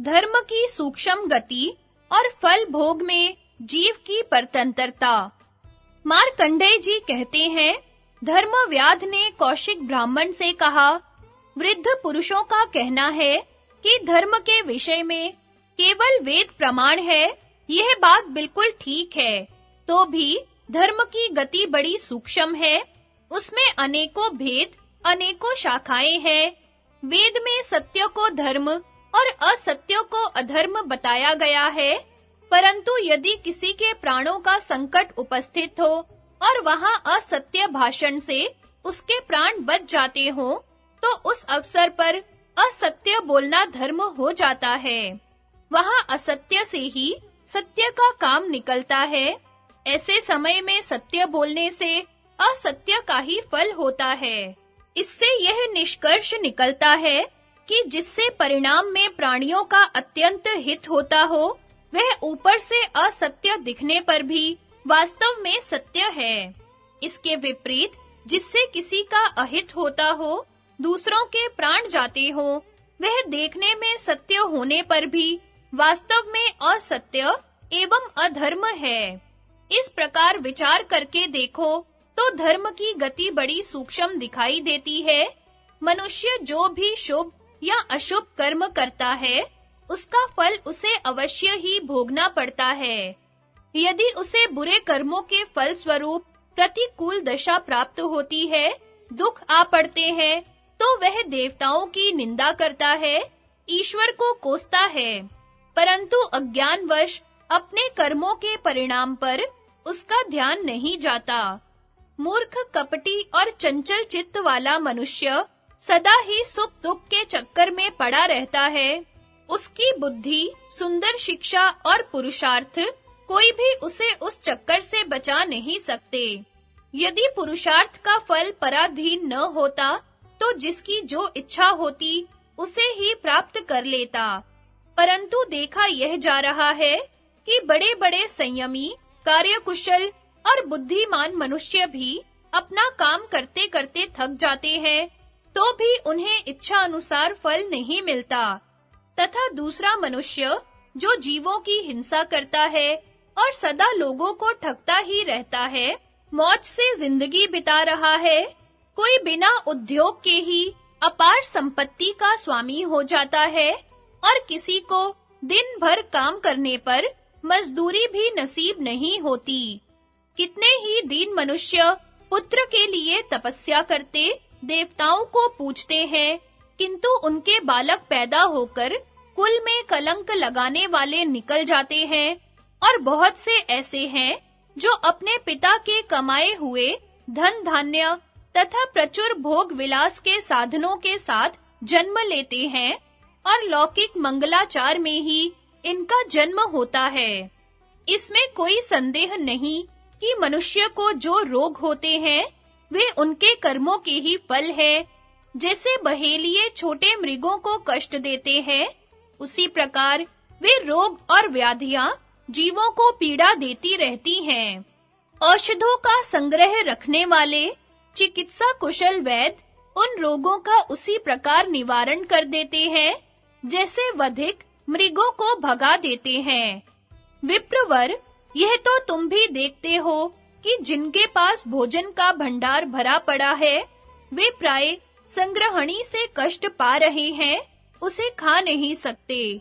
धर्म की सूक्ष्म गति और फल भोग में जीव की परतंत्रता। मार्कंडेय जी कहते हैं, धर्मव्याध ने कौशिक ब्राह्मण से कहा, वृद्ध पुरुषों का कहना है कि धर्म के विषय में केवल वेद प्रमाण है। यह बात बिल्कुल ठीक है, तो भी धर्म की गति बड़ी सूक्ष्म है। उसमें अनेकों भेद, अनेकों शाखाएं हैं। वेद में सत्य को धर्म और असत्य को अधर्म बताया गया है, परंतु यदि किसी के प्राणों का संकट उपस्थित हो और वहां असत्य भाषण से उसके प्राण बच जाते हो, तो उस अवसर पर असत्य बोलना धर्म हो जाता है। वहां असत्य से ही सत्य का काम निकलता है। ऐसे समय में सत्य बोलने से असत्य का ही फल होता है। इससे यह निष्कर्ष निकलता है कि जिससे परिणाम में प्राणियों का अत्यंत हित होता हो, वह ऊपर से असत्य दिखने पर भी वास्तव में सत्य है। इसके विपरीत जिससे किसी का अहित होता हो, दूसरों के प्राण जाते हो, वह देखने में सत्य होने पर भी वास्तव में असत्य एवं अधर्म है। इस प्रकार विचार करके देखो तो धर्म की गति बड़ी सूक्ष्म दिखाई देती है। मनुष्य जो भी शुभ या अशुभ कर्म करता है, उसका फल उसे अवश्य ही भोगना पड़ता है। यदि उसे बुरे कर्मों के फल स्वरूप प्रतिकूल दशा प्राप्त होती है, दुख आ पड़ते हैं, तो वह देवताओं की निंदा करता है, ईश्वर को कोसता है, परंतु अज्ञानवश अपने कर्मों के परिणाम पर उसका ध्यान नहीं जाता। मूर्ख, कपटी और चंचल चित्त वाला मनुष्य सदा ही सुख दुख के चक्कर में पड़ा रहता है। उसकी बुद्धि, सुंदर शिक्षा और पुरुषार्थ कोई भी उसे उस चक्कर से बचा नहीं सकते। यदि पुरुषार्थ का फल पराधीन न होता, तो जिसकी जो इच्छा होती उसे ही प्राप्त कर लेता। परंतु देखा यह जा रहा है कि बड़े-बड़े संयमी, कार्यकुशल और बुद्धिमान मनुष्य भी अपना काम करते-करते थक जाते हैं, तो भी उन्हें इच्छा अनुसार फल नहीं मिलता। तथा दूसरा मनुष्य जो जीवों की हिंसा करता है और सदा लोगों को ठगता ही रहता है, मौज से जिंदगी बिता रहा है, कोई बिना उद्योग के ही अपार संपत्ति का स्वामी हो जाता है और किसी को दिन भर काम करने पर मजदूरी भी नसीब नहीं होती। कितने ही दीन मनुष्य पुत्र के लिए तपस्या करते, देवताओं को पूजते हैं, किंतु उनके बालक पैदा होकर कुल में कलंक लगाने वाले निकल जाते हैं। और बहुत से ऐसे हैं जो अपने पिता के कमाए हुए धन धान्य तथा प्रचुर भोग विलास के साधनों के साथ जन्म लेते हैं और लौकिक मंगलाचार में ही इनका जन्म होता है। इसमें कोई संदेह नहीं कि मनुष्य को जो रोग होते हैं, वे उनके कर्मों के ही फल है। जैसे बहेलिए छोटे मृगों को कष्ट देते हैं, उसी प्रकार वे रोग और व्याधियां जीवों को पीड़ा देती रहती हैं। औषधों का संग्रह रखने वाले चिकित्सा कुशल वैद्य उन रोगों का उसी प्रकार निवारण कर देते हैं, जैसे वधिक मृगों को भगा देते हैं। विप्रवर, यह तो तुम भी देखते हो कि जिनके पास भोजन का भंडार भरा पड़ा है, वे प्राय संग्रहणी से कष्ट पा रहे हैं, उसे खा नहीं सकते।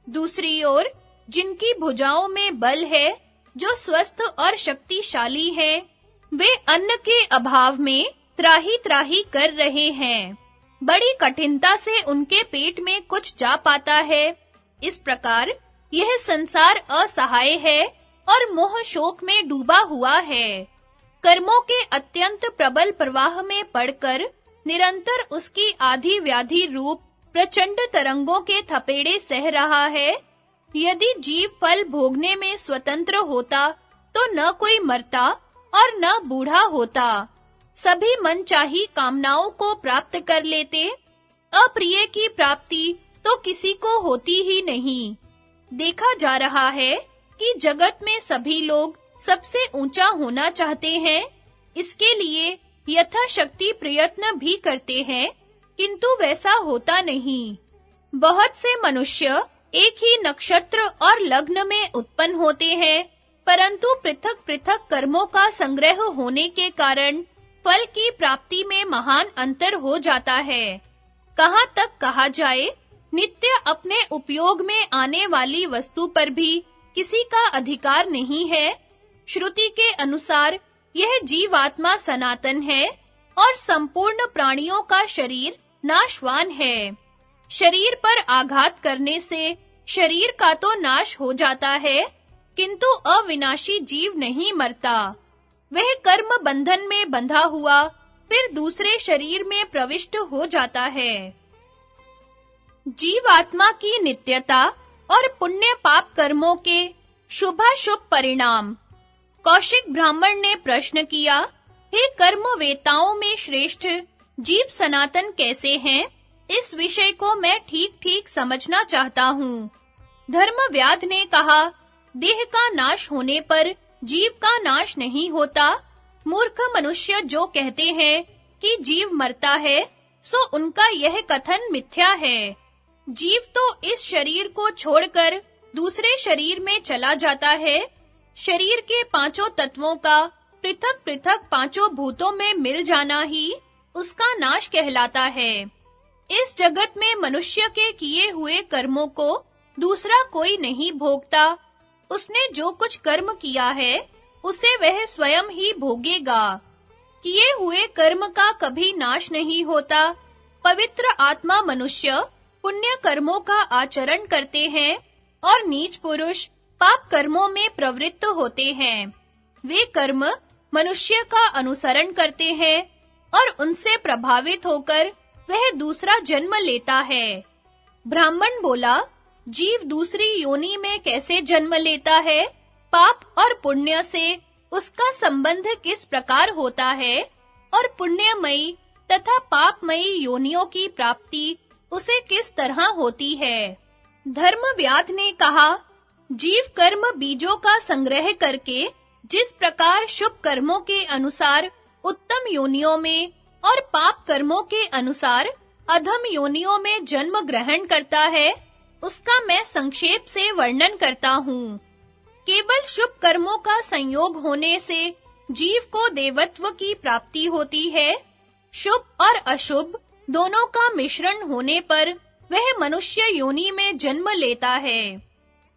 दूसरी ओर जिनकी भुजाओं में बल है, जो स्वस्थ और शक्तिशाली हैं, वे अन्न के अभाव में त्राही-त्राही कर रहे हैं। बड़ी कठिनता से उनके पेट में कुछ जा पाता है। इस प्रकार यह संसार असहाय है और मोह शोक में डूबा हुआ है। कर्मों के अत्यंत प्रबल प्रवाह में पड़कर निरंतर उसकी आधी व्याधि रूप प्रचंड तरंगों के थपेड़े सह रहा है। यदि जीव फल भोगने में स्वतंत्र होता, तो न कोई मरता और न बूढ़ा होता। सभी मनचाही कामनाओं को प्राप्त कर लेते। अप्रिय की प्राप्ति तो किसी को होती ही नहीं। देखा जा रहा है कि जगत में सभी लोग सबसे ऊंचा होना चाहते हैं। इसके लिए यथाशक्ति प्रयत्न भी करते हैं, किंतु वैसा होता नहीं। बहुत से मनुष्य एक ही नक्षत्र और लग्न में उत्पन्न होते हैं, परंतु पृथक-पृथक कर्मों का संग्रह होने के कारण फल की प्राप्ति में महान अंतर हो जाता है। कहाँ तक कहा जाए, नित्य अपने उपयोग में आने वाली वस्तु पर भी किसी का अधिकार नहीं है। श्रुति के अनुसार यह जीवात्मा सनातन है और संपूर्ण प्राणियों का शरीर नाशवान है। शरीर पर आघात करने से शरीर का तो नाश हो जाता है, किंतु अविनाशी जीव नहीं मरता। वह कर्म बंधन में बंधा हुआ फिर दूसरे शरीर में प्रविष्ट हो जाता है। जीवात्मा की नित्यता और पुण्य पाप कर्मों के शुभाशुभ परिणाम। कौशिक ब्राह्मण ने प्रश्न किया, हे कर्मवेताओं में श्रेष्ठ, जीव सनातन कैसे हैं? इस विषय को मैं ठीक-ठीक समझना चाहता हूँ। धर्मव्याध ने कहा, देह का नाश होने पर जीव का नाश नहीं होता। मूर्ख मनुष्य जो कहते हैं कि जीव मरता है, सो उनका यह कथन मिथ्या है। जीव तो इस शरीर को छोड़कर दूसरे शरीर में चला जाता है। शरीर के पांचों तत्वों का पृथक-पृथक पांचों भूतों में मिल जाना ही उसका नाश कहलाता है। इस जगत में मनुष्य के किए हुए कर्मों को दूसरा कोई नहीं भोगता। उसने जो कुछ कर्म किया है, उसे वह स्वयं ही भोगेगा। किए हुए कर्म का कभी नाश नहीं होता। पवित्र आत्मा मनुष्य पुण्य कर्मों का आचरण करते हैं और नीच पुरुष पाप कर्मों में प्रवृत्त होते हैं। वे कर्म मनुष्य का अनुसरण करते हैं और उनसे प्रभावित होकर वह दूसरा जन्म लेता है। ब्राह्मण बोला, जीव दूसरी योनि में कैसे जन्म लेता है? पाप और पुण्य से उसका संबंध किस प्रकार होता है? और पुण्यमयी तथा पापमयी योनियों की प्राप्ति उसे किस तरह होती है? धर्मव्याध ने कहा, जीव कर्म बीजों का संग्रह करके जिस प्रकार शुभ कर्मों के अनुसार उत्तम योनियों में और पाप कर्मों के अनुसार अधम योनियों में जन्म ग्रहण करता है, उसका मैं संक्षेप से वर्णन करता हूँ। केवल शुभ कर्मों का संयोग होने से जीव को देवत्व की प्राप्ति होती है। शुभ और अशुभ दोनों का मिश्रण होने पर वह मनुष्य योनि में जन्म लेता है।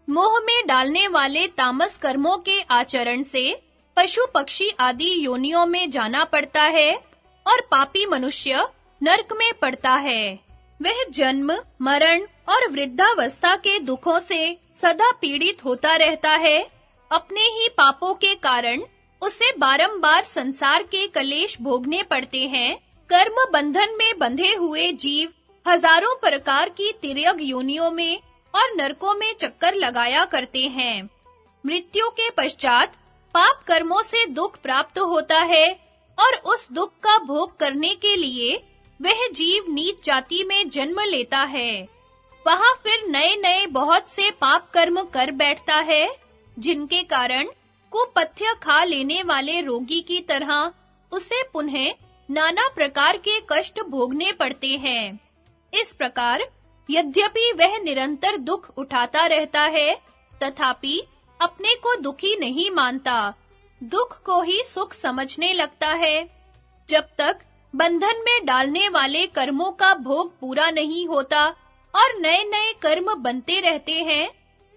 मोह में डालने वाले तामस कर्मों के आचरण से पशु पक्षी आदि योनियों में जाना पड़ता है और पापी मनुष्य नरक में पड़ता है। वह जन्म, मरण और वृद्धावस्था के दुखों से सदा पीड़ित होता रहता है। अपने ही पापों के कारण उसे बारंबार संसार के कलेश भोगने पड़ते हैं। कर्म बंधन में बंधे हुए जीव हजारों प्रकार की तिर्यक योनियों में और नरकों में चक्कर लगाया करते हैं। मृत्यु के पश्चात पाप कर्मों से दुख प्राप्त होता है और उस दुख का भोग करने के लिए वह जीव नीच जाति में जन्म लेता है। वहां फिर नए-नए बहुत से पाप कर्म कर बैठता है, जिनके कारण कुपथ्य खा लेने वाले रोगी की तरह उसे पुनः नाना प्रकार के कष्ट भोगने पड़ते हैं। इस प्रकार यद्यपि वह निरंतर दुख उठाता रहता है, तथापि अपने को दुखी नहीं मानता, दुख को ही सुख समझने लगता है। जब तक बंधन में डालने वाले कर्मों का भोग पूरा नहीं होता और नए-नए कर्म बनते रहते हैं,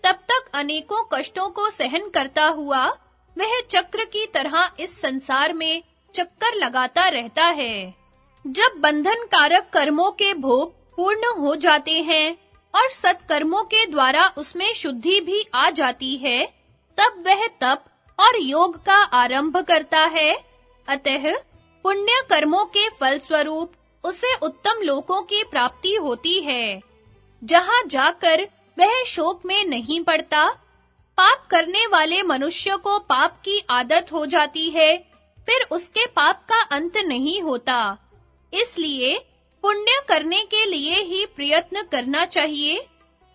तब तक अनेकों कष्टों को सहन करता हुआ वह चक्र की तरह इस संसार में चक्कर लगाता रहता है। जब बंधन कारक कर्मों के भोग पूर्ण हो जाते हैं और सत्कर्मों के द्वारा उसमें शुद्धि भी आ जाती है, तब वह तप और योग का आरंभ करता है। अतः पुण्य कर्मों के फल स्वरूप उसे उत्तम लोकों की प्राप्ति होती है, जहां जाकर वह शोक में नहीं पड़ता। पाप करने वाले मनुष्य को पाप की आदत हो जाती है, फिर उसके पाप का अंत नहीं होता। इसलिए पुण्य करने के लिए ही प्रयत्न करना चाहिए,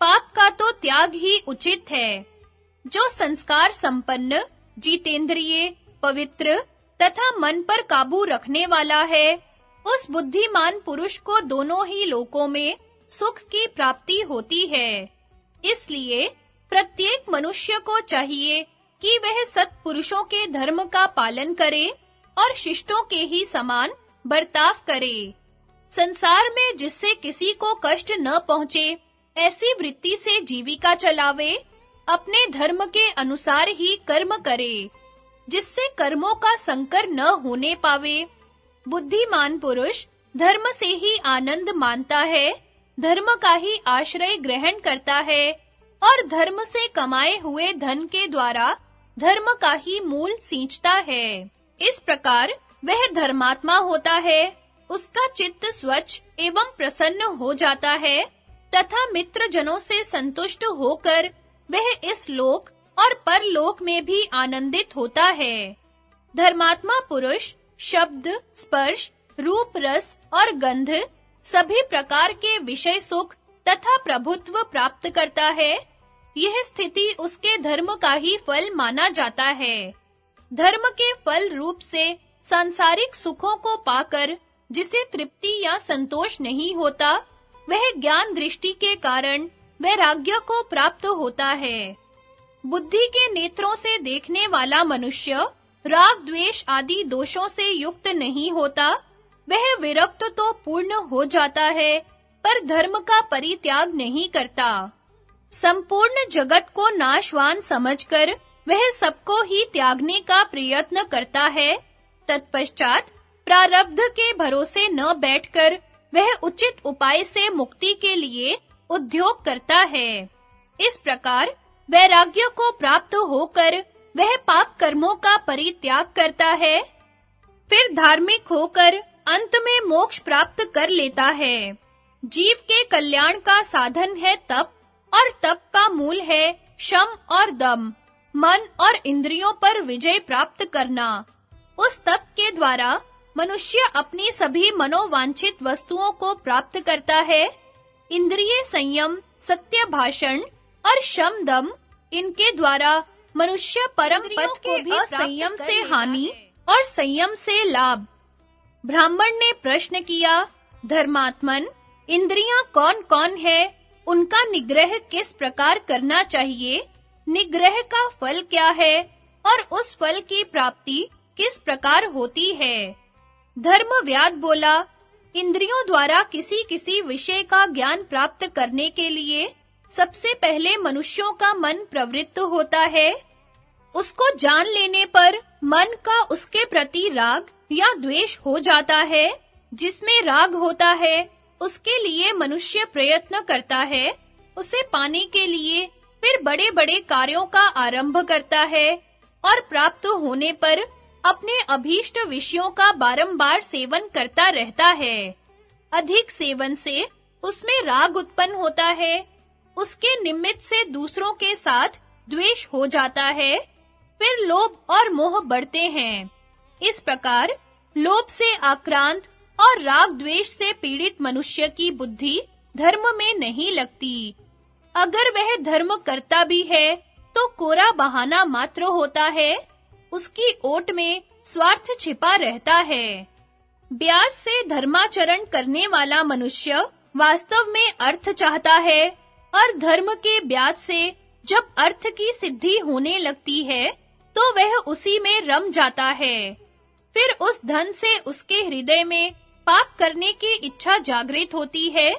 पाप का तो त्याग ही उचित है। जो संस्कार संपन्न, जितेंद्रिय, पवित्र तथा मन पर काबू रखने वाला है, उस बुद्धिमान पुरुष को दोनों ही लोकों में सुख की प्राप्ति होती है। इसलिए प्रत्येक मनुष्य को चाहिए कि वह सत्पुरुषों के धर्म का पालन करे और शिष्टों के ही समान बर्ताव करे। संसार में जिससे किसी को कष्ट न पहुंचे, ऐसी वृत्ति से जीविका चलावे, अपने धर्म के अनुसार ही कर्म करे, जिससे कर्मों का संकर न होने पावे। बुद्धिमान पुरुष धर्म से ही आनंद मानता है, धर्म का ही आश्रय ग्रहण करता है और धर्म से कमाए हुए धन के द्वारा धर्म का ही मूल सींचता है। इस प्रकार वह धर्मात्मा होता है, उसका चित्त स्वच्छ एवं प्रसन्न हो जाता है तथा मित्र जनों से संतुष्ट होकर वह इस लोक और परलोक में भी आनंदित होता है। धर्मात्मा पुरुष शब्द, स्पर्श, रूप, रस और गंध सभी प्रकार के विषय सुख तथा प्रभुत्व प्राप्त करता है। यह स्थिति उसके धर्म का ही फल माना जाता है। धर्म के फल रूप से सांसारिक सुखों को पाकर जिसे तृप्ति या संतोष नहीं होता, वह ज्ञान दृष्टि के कारण वैराग्य को प्राप्त होता है। बुद्धि के नेत्रों से देखने वाला मनुष्य राग, द्वेष आदि दोषों से युक्त नहीं होता। वह विरक्त तो पूर्ण हो जाता है, पर धर्म का परित्याग नहीं करता। संपूर्ण जगत को नाशवान समझकर वह सबको ही त्यागने का प्रयत्न करता है। तत्पश्चात प्रारब्ध के भरोसे न बैठकर वह उचित उपाय से मुक्ति के लिए उद्योग करता है। इस प्रकार वैराग्य को प्राप्त होकर वह पाप कर्मों का परित्याग करता है, फिर धार्मिक होकर अंत में मोक्ष प्राप्त कर लेता है। जीव के कल्याण का साधन है तप, और तप का मूल है शम और दम, मन और इंद्रियों पर विजय प्राप्त करना। उस तप के द्वारा मनुष्य अपनी सभी मनोवांछित वस्तुओं को प्राप्त करता है। इंद्रिय संयम, सत्य भाषण और शम दम, इनके द्वारा मनुष्य परम पद को भी असंयम से हानि और संयम से लाभ। ब्राह्मण ने प्रश्न किया, धर्मात्मन, इंद्रियां कौन-कौन है? उनका निग्रह किस प्रकार करना चाहिए? निग्रह का फल क्या है और उस फल की प्राप्ति किस प्रकार होती है? धर्मव्याद बोला, इंद्रियों द्वारा किसी विषय का ज्ञान प्राप्त करने के लिए सबसे पहले मनुष्यों का मन प्रवृत्त होता है। उसको जान लेने पर मन का उसके प्रति राग या द्वेष हो जाता है। जिसमें राग होता है, उसके लिए मनुष्य प्रयत्न करता है, उसे पाने के लिए फिर बड़े-बड़े कार्यों का आरंभ करता है और प्राप्त होने पर अपने अभीष्ट विषयों का बारंबार सेवन करता रहता है। अधिक सेवन से उसमें राग उत्पन्न होता है, उसके निमित्त से दूसरों के साथ द्वेष हो जाता है, फिर लोभ और मोह बढ़ते हैं। इस प्रकार लोभ से आक्रांत और राग द्वेष से पीड़ित मनुष्य की बुद्धि धर्म में नहीं लगती। अगर वह धर्म करता भी है तो कोरा बहाना मात्र होता है, उसकी ओट में स्वार्थ छिपा रहता है। ब्याज से धर्माचरण करने वाला मनुष्य वास्तव में अर्थ चाहता है और धर्म के ब्याज से जब अर्थ की सिद्धि होने लगती है तो वह उसी में रम जाता है। फिर उस धन से उसके हृदय में पाप करने की इच्छा जागृत होती है।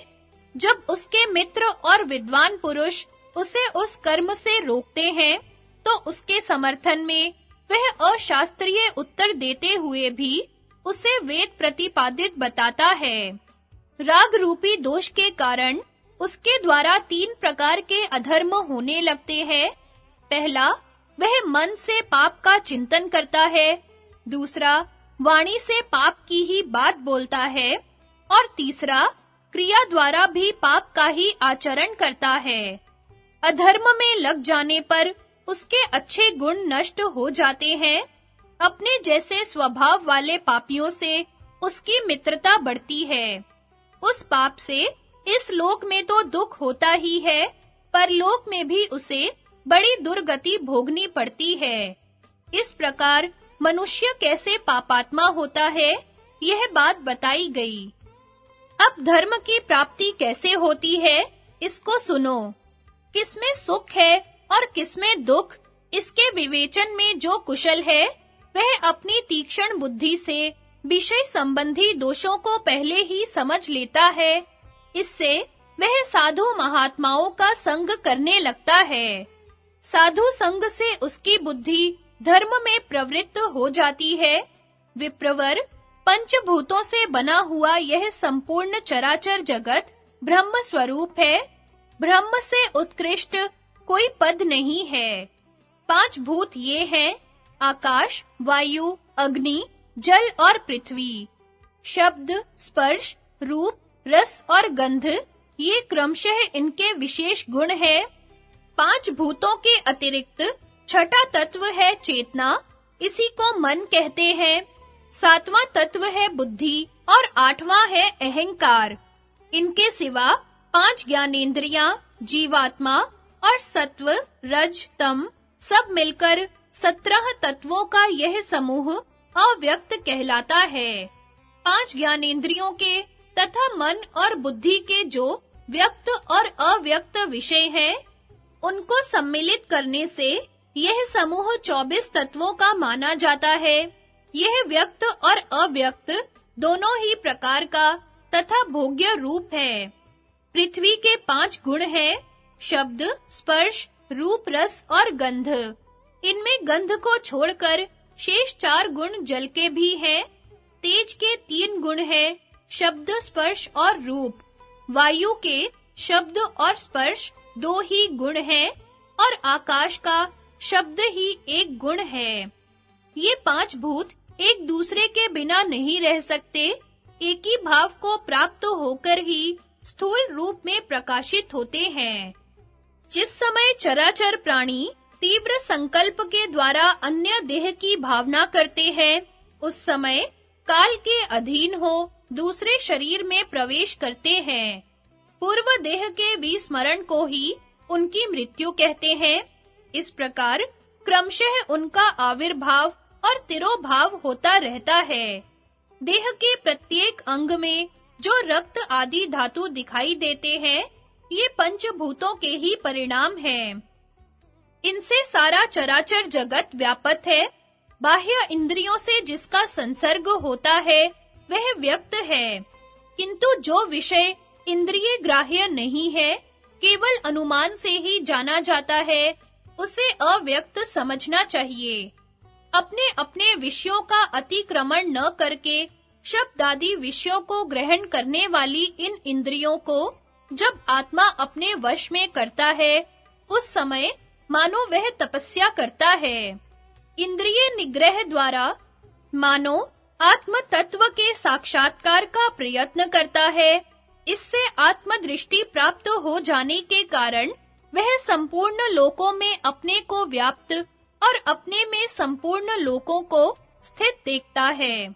जब उसके मित्र और विद्वान पुरुष उसे उस कर्म से रोकते हैं तो उसके समर्थन में वह अशास्त्रीय उत्तर देते हुए भी उसे वेद प्रतिपादित बताता है। राग रूपी दोष के कारण उसके द्वारा 3 प्रकार के अधर्म होने लगते हैं। पहला, वह मन से पाप का चिंतन करता है। दूसरा, वाणी से पाप की ही बात बोलता है। और तीसरा, क्रिया द्वारा भी पाप का ही आचरण करता है। अधर्म में लग जाने पर उसके अच्छे गुण नष्ट हो जाते हैं। अपने जैसे स्वभाव वाले पापियों से उसकी मित्रता बढ़ती है। उस पाप से इस लोक में तो दुख होता ही है, परलोक में भी उसे बड़ी दुर्गति भोगनी पड़ती है। इस प्रकार मनुष्य कैसे पापात्मा होता है, यह बात बताई गई। अब धर्म की प्राप्ति कैसे होती है, इसको सुनो। किसमें सुख है और किसमें दुख, इसके विवेचन में जो कुशल है, वह अपनी तीक्ष्ण बुद्धि से विषय संबंधी दोषों को पहले ही समझ लेता है। इससे वह साधु महात्माओं का संग करने लगता है। साधु संग से उसकी बुद्धि धर्म में प्रवृत्त हो जाती है। विप्रवर, पंचभूतों से बना हुआ यह संपूर्ण चराचर जगत ब्रह्म स्वरूप है। ब्रह्म से उत्कृष्ट कोई पद नहीं है। 5 भूत ये हैं: आकाश, वायु, अग्नि, जल और पृथ्वी। शब्द, स्पर्श, रूप, रस और गंध, ये क्रमशः इनके विशेष गुण है। 5 भूतों के अतिरिक्त छठा तत्व है चेतना, इसी को मन कहते हैं। 7वां तत्व है बुद्धि और 8वां है अहंकार। इनके सिवा 5 ज्ञानेंद्रियां, जीवात्मा और सत्व, रज, तम सब मिलकर 17 तत्वों का यह समूह अव्यक्त कहलाता है। 5 ज्ञानेंद्रियों के तथा मन और बुद्धि के जो व्यक्त और अव्यक्त विषय हैं, उनको सम्मिलित करने से यह समूह 24 तत्वों का माना जाता है। यह व्यक्त और अव्यक्त दोनों ही प्रकार का तथा भोग्य रूप है। पृथ्वी के 5 गुण हैं: शब्द, स्पर्श, रूप, रस और गंध। इनमें गंध को छोड़कर शेष 4 गुण जल के भी हैं। तेज के 3 गुण हैं: शब्द, स्पर्श और रूप। वायु के शब्द और स्पर्श 2 ही गुण हैं और आकाश का शब्द ही 1 गुण है। ये 5 भूत एक दूसरे के बिना नहीं रह सकते। एक ही भाव को प्राप्त होकर ही स्थूल रूप में प्रकाशित होते हैं। जिस समय चराचर प्राणी तीव्र संकल्प के द्वारा अन्य देह की भावना करते हैं, उस समय काल के अधीन हो दूसरे शरीर में प्रवेश करते हैं। पूर्व देह के विस्मरण को ही उनकी मृत्यु कहते हैं। इस प्रकार क्रमशः उनका आविर्भाव और तिरोभाव होता रहता है। देह के प्रत्येक अंग में जो रक्त आदि धातु दिखाई देते हैं, ये पंचभूतों के ही परिणाम हैं। इनसे सारा चराचर जगत व्यापक है। बाह्य इंद्रियों से जिसका संसर्ग होता है, वह व्यक्त है। किंतु जो विषय इंद्रिय ग्राह्य नहीं है, केवल अनुमान से ही जाना जाता है, उसे अव्यक्त समझना चाहिए। अपने विषयों का अतिक्रमण न करके शब्द आदि विषयों को ग्रहण करने वाली इन इंद्रियों को जब आत्मा अपने वश में करता है, उस समय मानो वह तपस्या करता है। इंद्रिय निग्रह द्वारा मानो आत्म तत्व के साक्षात्कार का प्रयत्न करता है। इससे आत्मदृष्टि प्राप्त हो जाने के कारण वह संपूर्ण लोकों में अपने को व्याप्त और अपने में संपूर्ण लोकों को स्थित देखता है।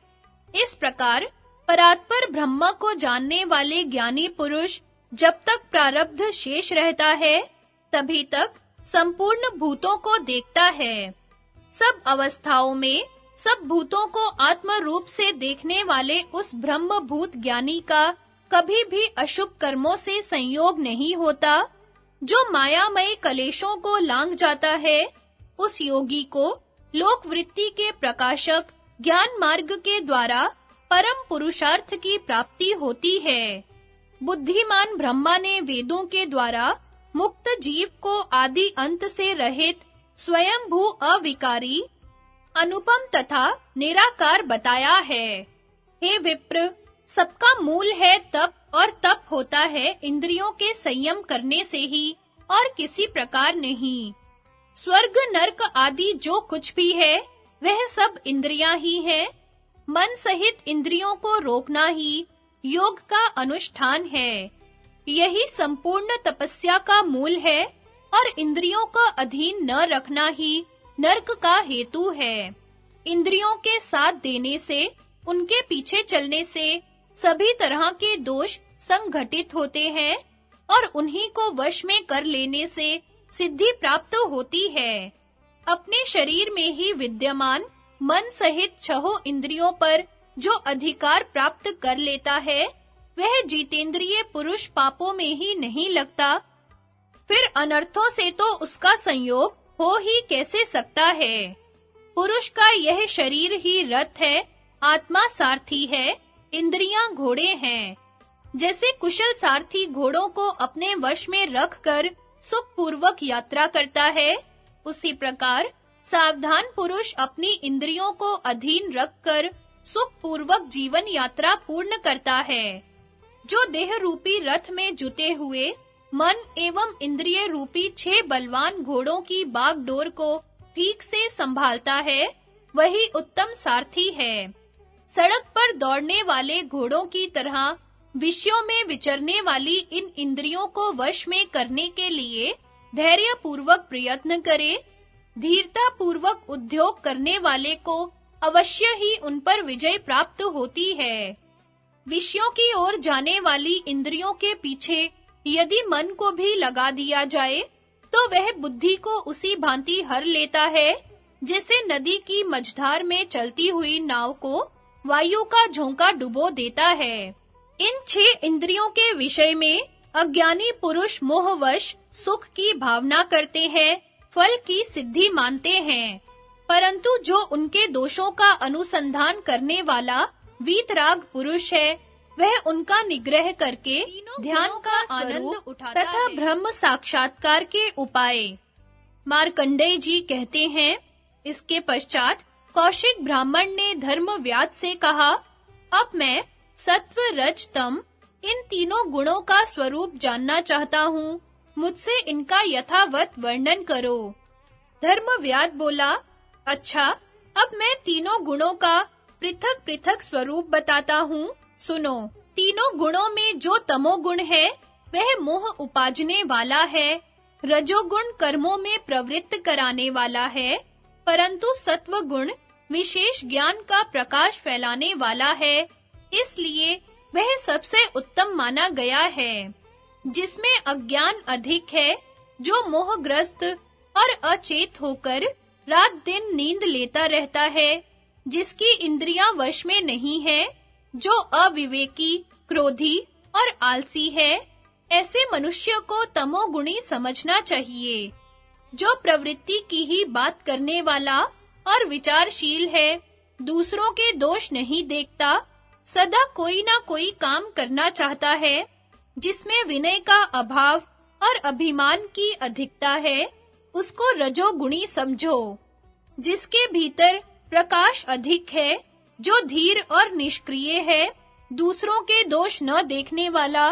इस प्रकार परात्पर ब्रह्म को जानने वाले ज्ञानी पुरुष जब तक प्रारब्ध शेष रहता है, तभी तक संपूर्ण भूतों को देखता है। सब अवस्थाओं में सब भूतों को आत्म रूप से देखने वाले उस ब्रह्म भूत ज्ञानी का कभी भी अशुभ कर्मों से संयोग नहीं होता। जो मायामय कलेशों को लांघ जाता है, उस योगी को लोक वृत्ति के प्रकाशक ज्ञान मार्ग के द्वारा परम पुरुषार्थ की प्राप्ति होती है। बुद्धिमान ब्रह्मा ने वेदों के द्वारा मुक्त जीव को आदि अंत से रहित स्वयंभू अविकारी, अनुपम तथा निराकार बताया है। हे विप्र, सबका मूल है तप, और तप होता है इंद्रियों के संयम करने से ही, और किसी प्रकार नहीं। स्वर्ग नरक आदि जो कुछ भी है, वह सब इंद्रियां ही है। मन सहित इंद्रियों को रोकना ही योग का अनुष्ठान है। यही संपूर्ण तपस्या का मूल है, और इंद्रियों का अधीन न रखना ही नरक का हेतु है। इंद्रियों के साथ देने से, उनके पीछे चलने से सभी तरह के दोष संघटित होते हैं, और उन्हीं को वश में कर लेने से सिद्धि प्राप्त होती है। अपने शरीर में ही विद्यमान मन सहित 6 इंद्रियों पर जो अधिकार प्राप्त कर लेता है, वह जितेंद्रिय पुरुष पापों में ही नहीं लगता, फिर अनर्थों से तो उसका संयोग हो ही कैसे सकता है। पुरुष का यह शरीर ही रथ है, आत्मा सारथी है, इंद्रियां घोड़े हैं। जैसे कुशल सारथी घोड़ों को अपने वश में रखकर सुखपूर्वक यात्रा करता है, उसी प्रकार सावधान पुरुष अपनी इंद्रियों को अधीन रखकर सुखपूर्वक जीवन यात्रा पूर्ण करता है। जो देह रूपी रथ में जुटे हुए मन एवं इंद्रिय रूपी 6 बलवान घोड़ों की बागडोर को ठीक से संभालता है, वही उत्तम सारथी है। सड़क पर दौड़ने वाले घोड़ों की तरह विषयों में विचरने वाली इन इंद्रियों को वश में करने के लिए धैर्य पूर्वक प्रयत्न करे। धीरता पूर्वक उद्योग करने वाले को अवश्य ही उन पर विजय प्राप्त होती है। विषयों की ओर जाने वाली इंद्रियों के पीछे यदि मन को भी लगा दिया जाए, तो वह बुद्धि को उसी भांति हर लेता है, जैसे नदी की मझधार में चलती हुई नाव को वायु का झोंका डुबो देता है। इन 6 इंद्रियों के विषय में अज्ञानी पुरुष मोहवश सुख की भावना करते हैं, फल की सिद्धि मानते हैं, परंतु जो उनके दोषों का अनुसंधान करने वाला वीतराग पुरुष है, वह उनका निग्रह करके ध्यान का आनंद उठाता तथा ब्रह्म साक्षात्कार के उपाय। मार्कंडेय जी कहते हैं, इसके पश्चात कौशिक ब्राह्मण ने धर्मव्याध से कहा, अब मैं सत्व रज तम इन तीनों गुणों का स्वरूप जानना चाहता हूँ, मुझसे इनका यथावत वर्णन करो। धर्मव्याध बोला, अच्छा, अब मैं तीनों गुणों का पृथक-पृथक स्वरूप बताता हूँ, सुनो। तीनों गुणों में जो तमोगुण है, वह मोह उपाजने वाला है। रजोगुण कर्मों में प्रवृत्त कराने वाला है, परंतु सत्वगुण विशेष ज्ञान का प्रकाश फैलाने वाला है, इसलिए वह सबसे उत्तम माना गया है। जिसमें अज्ञान अधिक है, जो मोहग्रस्त और अचेत होकर रात दिन नींद लेता रहता है, जिसकी इंद्रियां वश में नहीं है, जो अविवेकी, क्रोधी और आलसी है, ऐसे मनुष्य को तमोगुणी समझना चाहिए। जो प्रवृत्ति की ही बात करने वाला और विचारशील है, दूसरों के दोष नहीं देखता, सदा कोई ना कोई काम करना चाहता है, जिसमें विनय का अभाव और अभिमान की अधिकता है, उसको रजोगुणी समझो। जिसके भीतर प्रकाश अधिक है, जो धीर और निष्क्रिय है, दूसरों के दोष न देखने वाला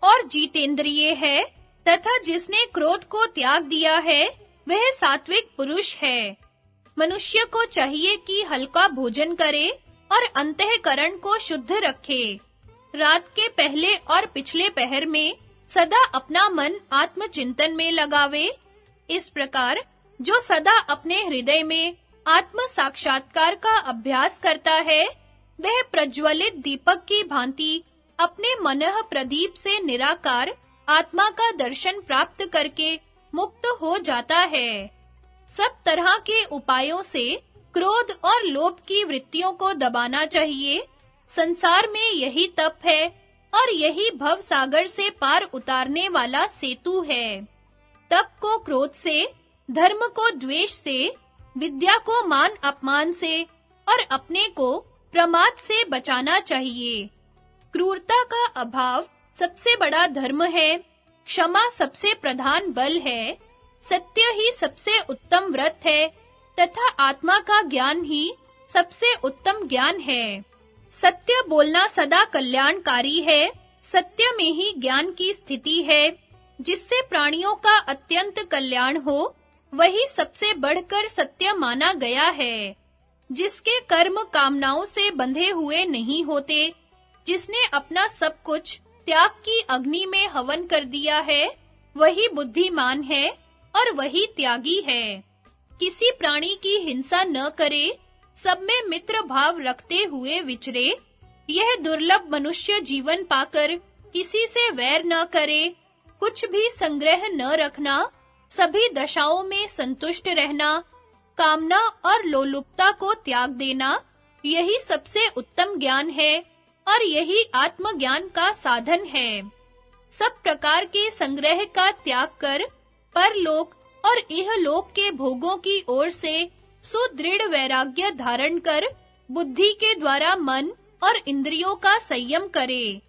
और जितेंद्रिय है, तथा जिसने क्रोध को त्याग दिया है, वह सात्विक पुरुष है। मनुष्य को चाहिए कि हल्का भोजन करे और अंतःकरण को शुद्ध रखे। रात के पहले और पिछले पहर में सदा अपना मन आत्मचिंतन में लगावे। इस प्रकार जो सदा अपने हृदय में आत्म साक्षात्कार का अभ्यास करता है, वह प्रज्वलित दीपक की भांति अपने मनः प्रदीप से निराकार आत्मा का दर्शन प्राप्त करके मुक्त हो जाता है। सब तरह के उपायों से क्रोध और लोभ की वृत्तियों को दबाना चाहिए। संसार में यही तप है और यही भव सागर से पार उतारने वाला सेतु है। तप को क्रोध से, धर्म को द्वेष से, विद्या को मान अपमान से और अपने को प्रमाद से बचाना चाहिए। क्रूरता का अभाव सबसे बड़ा धर्म है, क्षमा सबसे प्रधान बल है, सत्य ही सबसे उत्तम व्रत है तथा आत्मा का ज्ञान ही सबसे उत्तम ज्ञान है। सत्य बोलना सदा कल्याणकारी है, सत्य में ही ज्ञान की स्थिति है। जिससे प्राणियों का अत्यंत कल्याण हो, वही सबसे बढ़कर सत्य माना गया है। जिसके कर्म कामनाओं से बंधे हुए नहीं होते, जिसने अपना सब कुछ त्याग की अग्नि में हवन कर दिया है, वही बुद्धिमान है और वही त्यागी है। किसी प्राणी की हिंसा न करे, सब में मित्र भाव रखते हुए विचरे। यह दुर्लभ मनुष्य जीवन पाकर किसी से वैर न करे, कुछ भी संग्रह न रखना, सभी दशाओं में संतुष्ट रहना, कामना और लोलुपता को त्याग देना, यही सबसे उत्तम ज्ञान है और यही आत्मज्ञान का साधन है। सब प्रकार के संग्रह का त्याग कर परलोक और इहलोक के भोगों की ओर से सुदृढ़ वैराग्य धारण कर बुद्धि के द्वारा मन और इंद्रियों का संयम करे।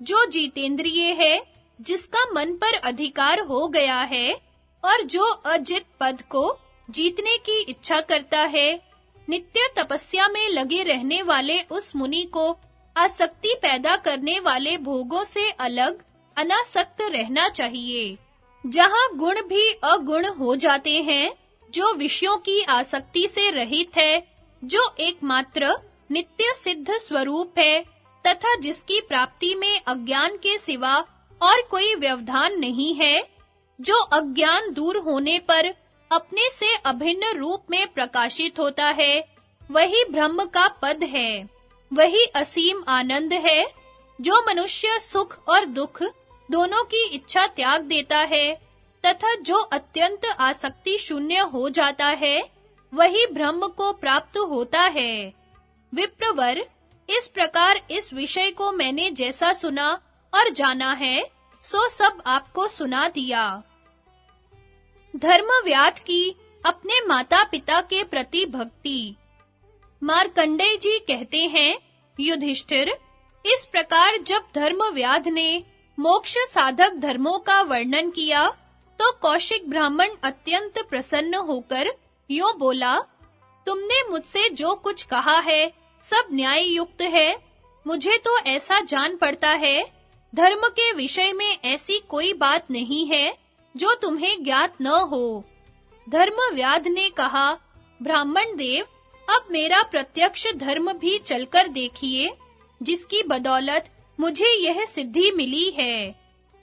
जो जितेंद्रिय है, जिसका मन पर अधिकार हो गया है और जो अजित पद को जीतने की इच्छा करता है, नित्य तपस्या में लगे रहने वाले उस मुनि को आसक्ति पैदा करने वाले भोगों से अलग अनासक्त रहना चाहिए। जहाँ गुण भी अगुण हो जाते हैं, जो विषयों की आसक्ति से रहित है, जो एकमात्र नित्य सिद्ध स्वरूप है तथा जिसकी प्राप्ति में अज्ञान के सिवा और कोई व्यवधान नहीं है, जो अज्ञान दूर होने पर अपने से अभिन्न रूप में प्रकाशित होता है, वही ब्रह्म का पद है, वही असीम आनंद है। जो मनुष्य सुख और दुख दोनों की इच्छा त्याग देता है तथा जो अत्यंत आसक्ति शून्य हो जाता है, वही ब्रह्म को प्राप्त होता है। विप्रवर, इस प्रकार इस विषय को मैंने जैसा सुना और जाना है, सो सब आपको सुना दिया। धर्मव्याध की अपने माता-पिता के प्रति भक्ति। मार्कंडेय जी कहते हैं, युधिष्ठिर, इस प्रकार जब धर्मव्याध ने मोक्ष साधक धर्मों का वर्णन किया, तो कौशिक ब्राह्मण अत्यंत प्रसन्न होकर यूं बोला, तुमने मुझसे जो कुछ कहा है, सब न्याय युक्त है। मुझे तो ऐसा जान पड़ता है, धर्म के विषय में ऐसी कोई बात नहीं है जो तुम्हें ज्ञात न हो। धर्मव्याध ने कहा, ब्राह्मण देव, अब मेरा प्रत्यक्ष धर्म भी चलकर देखिए, जिसकी बदौलत मुझे यह सिद्धि मिली है।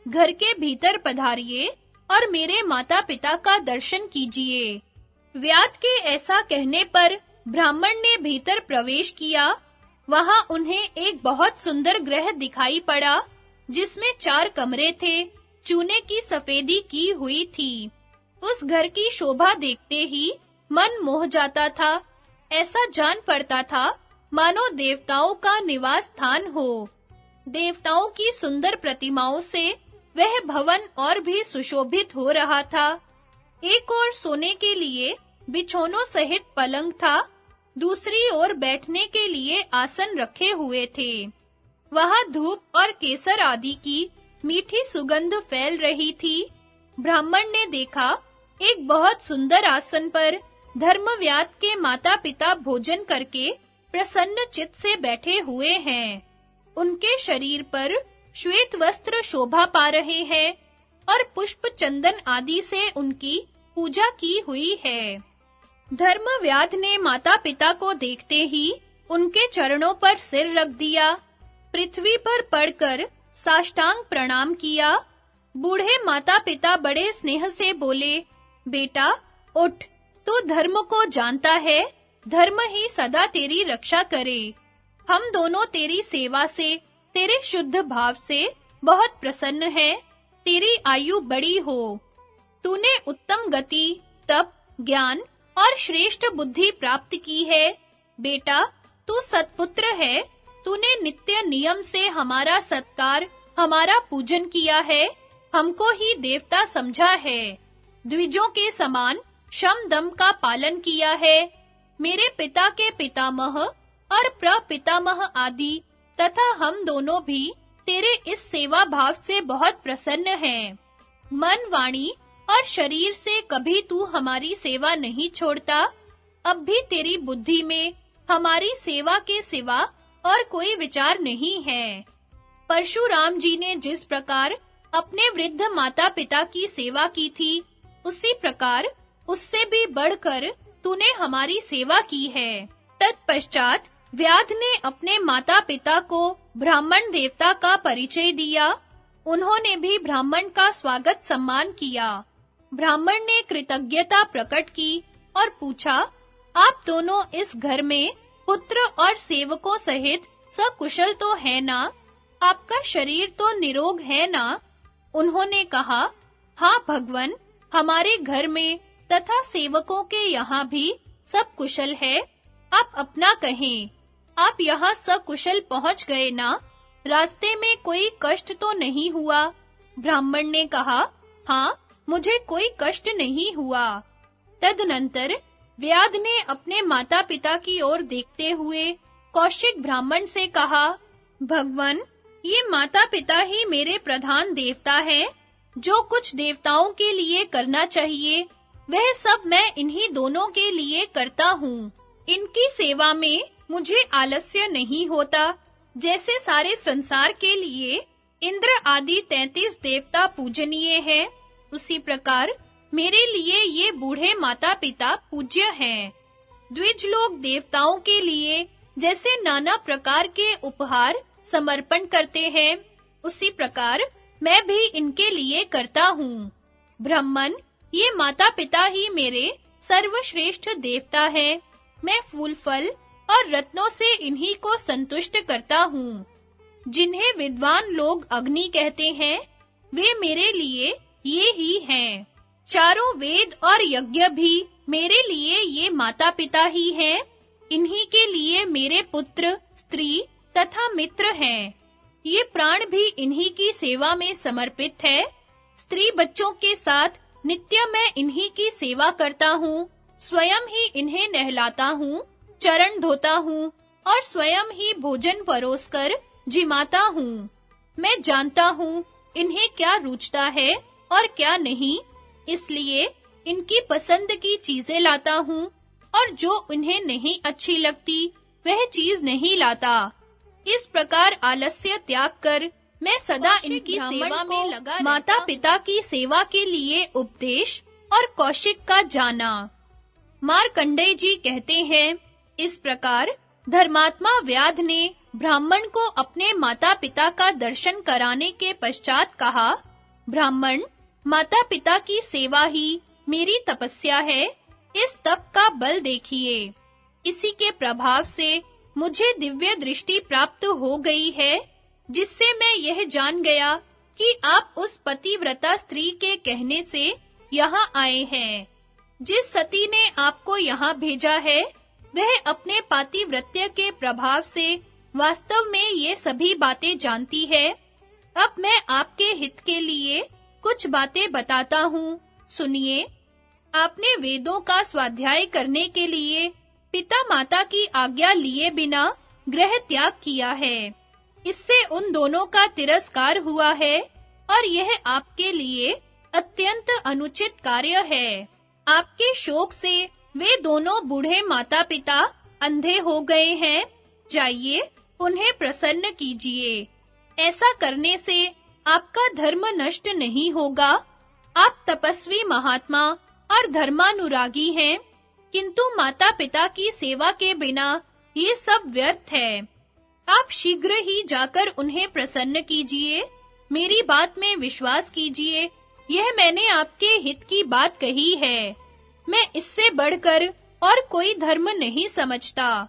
घर के भीतर पधारिए और मेरे माता-पिता का दर्शन कीजिए। व्याध के ऐसा कहने पर ब्राह्मण ने भीतर प्रवेश किया। वहां उन्हें एक बहुत सुंदर गृह दिखाई पड़ा, जिसमें 4 कमरे थे, चूने की सफेदी की हुई थी। उस घर की शोभा देखते ही मन मोह जाता था। ऐसा जान पड़ता था मानो देवताओं का निवास स्थान हो। देवताओं की सुंदर प्रतिमाओं से वह भवन और भी सुशोभित हो रहा था। एक ओर सोने के लिए बिछौनों सहित पलंग था, दूसरी ओर बैठने के लिए आसन रखे हुए थे। वहां धूप और केसर आदि की मीठी सुगंध फैल रही थी। ब्राह्मण ने देखा, एक बहुत सुंदर आसन पर धर्मव्याध के माता-पिता भोजन करके प्रसन्न चित्त से बैठे हुए हैं। उनके शरीर पर श्वेत वस्त्र शोभा पा रहे हैं और पुष्प चंदन आदि से उनकी पूजा की हुई है। धर्मव्याध ने माता-पिता को देखते ही उनके चरणों पर सिर रख दिया, पृथ्वी पर पड़कर साष्टांग प्रणाम किया। बूढ़े माता-पिता बड़े स्नेह से बोले, बेटा उठ, तू धर्म को जानता है, धर्म ही सदा तेरी रक्षा करे। हम दोनों तेरी सेवा से, तेरे शुद्ध भाव से बहुत प्रसन्न हैं। तेरी आयु बड़ी हो। तूने उत्तम गति, तप, ज्ञान और श्रेष्ठ बुद्धि प्राप्त की है। बेटा, तू सत्पुत्र है। तूने नित्य नियम से हमारा सत्कार, हमारा पूजन किया है, हमको ही देवता समझा है। द्विजों के समान शम दम का पालन किया है। मेरे पिता के पितामह और प्रपितामह आदि तथा हम दोनों भी तेरे इस सेवा भाव से बहुत प्रसन्न हैं। मन, वाणी और शरीर से कभी तू हमारी सेवा नहीं छोड़ता। अब भी तेरी बुद्धि में हमारी सेवा के सिवा और कोई विचार नहीं है। परशुराम जी ने जिस प्रकार अपने वृद्ध माता-पिता की सेवा की थी, उसी प्रकार उससे भी बढ़कर तूने हमारी सेवा की है। तत्पश्चात व्याध ने अपने माता-पिता को ब्राह्मण देवता का परिचय दिया। उन्होंने भी ब्राह्मण का स्वागत सम्मान किया। ब्राह्मण ने कृतज्ञता प्रकट की और पूछा, आप दोनों इस घर में पुत्र और सेवकों सहित सकुशल तो है ना? आपका शरीर तो निरोग है ना? उन्होंने कहा, हाँ भगवन, हमारे घर में तथा सेवकों के यहाँ भी सब कुशल है। आप अपना कहें, आप यहाँ सकुशल पहुँच गए ना? रास्ते में कोई कष्ट तो नहीं हुआ? ब्राह्मण ने कहा, हाँ, मुझे कोई कष्ट नहीं हुआ। तदनंतर व्याध ने अपने माता-पिता की ओर देखते हुए कौशिक ब्राह्मण से कहा, भगवन, ये माता-पिता ही मेरे प्रधान देवता हैं। जो कुछ देवताओं के लिए करना चाहिए, वह सब मैं इन्हीं दोनों के लिए करता हूँ। इनकी सेवा में मुझे आलस्य नहीं होता। जैसे सारे संसार के लिए इंद्र आदि 33 देवता पूजनीय हैं, उसी प्रकार मेरे लिए ये बूढ़े माता-पिता पूज्य हैं। द्विजलोक देवताओं के लिए जैसे नाना प्रकार के उपहार समर्पण करते हैं, उसी प्रकार मैं भी इनके लिए करता हूँ। ब्राह्मण, ये माता-पिता ही मेरे सर्वश्रेष्ठ देवता हैं। मैं फूल फल और रत्नों से इन्हीं को संतुष्ट करता हूँ। जिन्हें विद्वान लोग अग्नि कहते हैं, वे मेरे लिए ये ही हैं। चारों वेद और यज्ञ भी मेरे लिए ये माता-पिता ही हैं। इन्हीं के लिए मेरे पुत्र, स्त्री तथा मित्र हैं। ये प्राण भी इन्हीं की सेवा में समर्पित है। स्त्री बच्चों के साथ नित्य मैं इन्हीं की सेवा करता हूँ। स्वयं ही इन्हें नहलाता हूँ, चरण धोता हूँ और स्वयं ही भोजन परोसकर जिमाता हूँ। मैं जानता हूँ इन्हें क्या रुचता है और क्या नहीं, इसलिए इनकी पसंद की चीजें लाता हूँ और जो उन्हें नहीं अच्छी लगती वह चीज नहीं लाता। इस प्रकार आलस्य त्याग कर मैं सदा इनकी सेवा में लगा माता-पिता की सेवा के लिए उपदेश और कौशिक का जाना। मार्कंडेय जी कहते हैं, इस प्रकार धर्मात्मा व्याध ने ब्राह्मण को अपने माता-पिता का दर्शन कराने के पश्चात कहा, ब्राह्मण, माता-पिता की सेवा ही मेरी तपस्या है। इस तप का बल देखिए। इसी के प्रभाव से मुझे दिव्य दृष्टि प्राप्त हो गई है, जिससे मैं यह जान गया कि आप उस पतिव्रता स्त्री के कहने से यहाँ आए हैं। जिस सती ने आपको यहाँ भेजा है, वह अपने पातिव्रत्य के प्रभाव से वास्तव में ये सभी बातें जानती है। अब मैं आपके हित के लिए कुछ बातें बताता हूँ, सुनिए। आपने वेदों का स्वाध्याय करने के लिए पिता माता की आज्ञा लिए बिना गृह त्याग किया है। इससे उन दोनों का तिरस्कार हुआ है और यह आपके लिए अत्यंत अनुचित कार्य है। आपके शोक से वे दोनों बूढ़े माता-पिता अंधे हो गए हैं। जाइए, उन्हें प्रसन्न कीजिए। ऐसा करने से आपका धर्म नष्ट नहीं होगा। आप तपस्वी महात्मा और धर्मानुरागी हैं, किंतु माता-पिता की सेवा के बिना ये सब व्यर्थ है। आप शीघ्र ही जाकर उन्हें प्रसन्न कीजिए। मेरी बात में विश्वास कीजिए। यह मैंने आपके हित की बात कही है। मैं इससे बढ़कर और कोई धर्म नहीं समझता।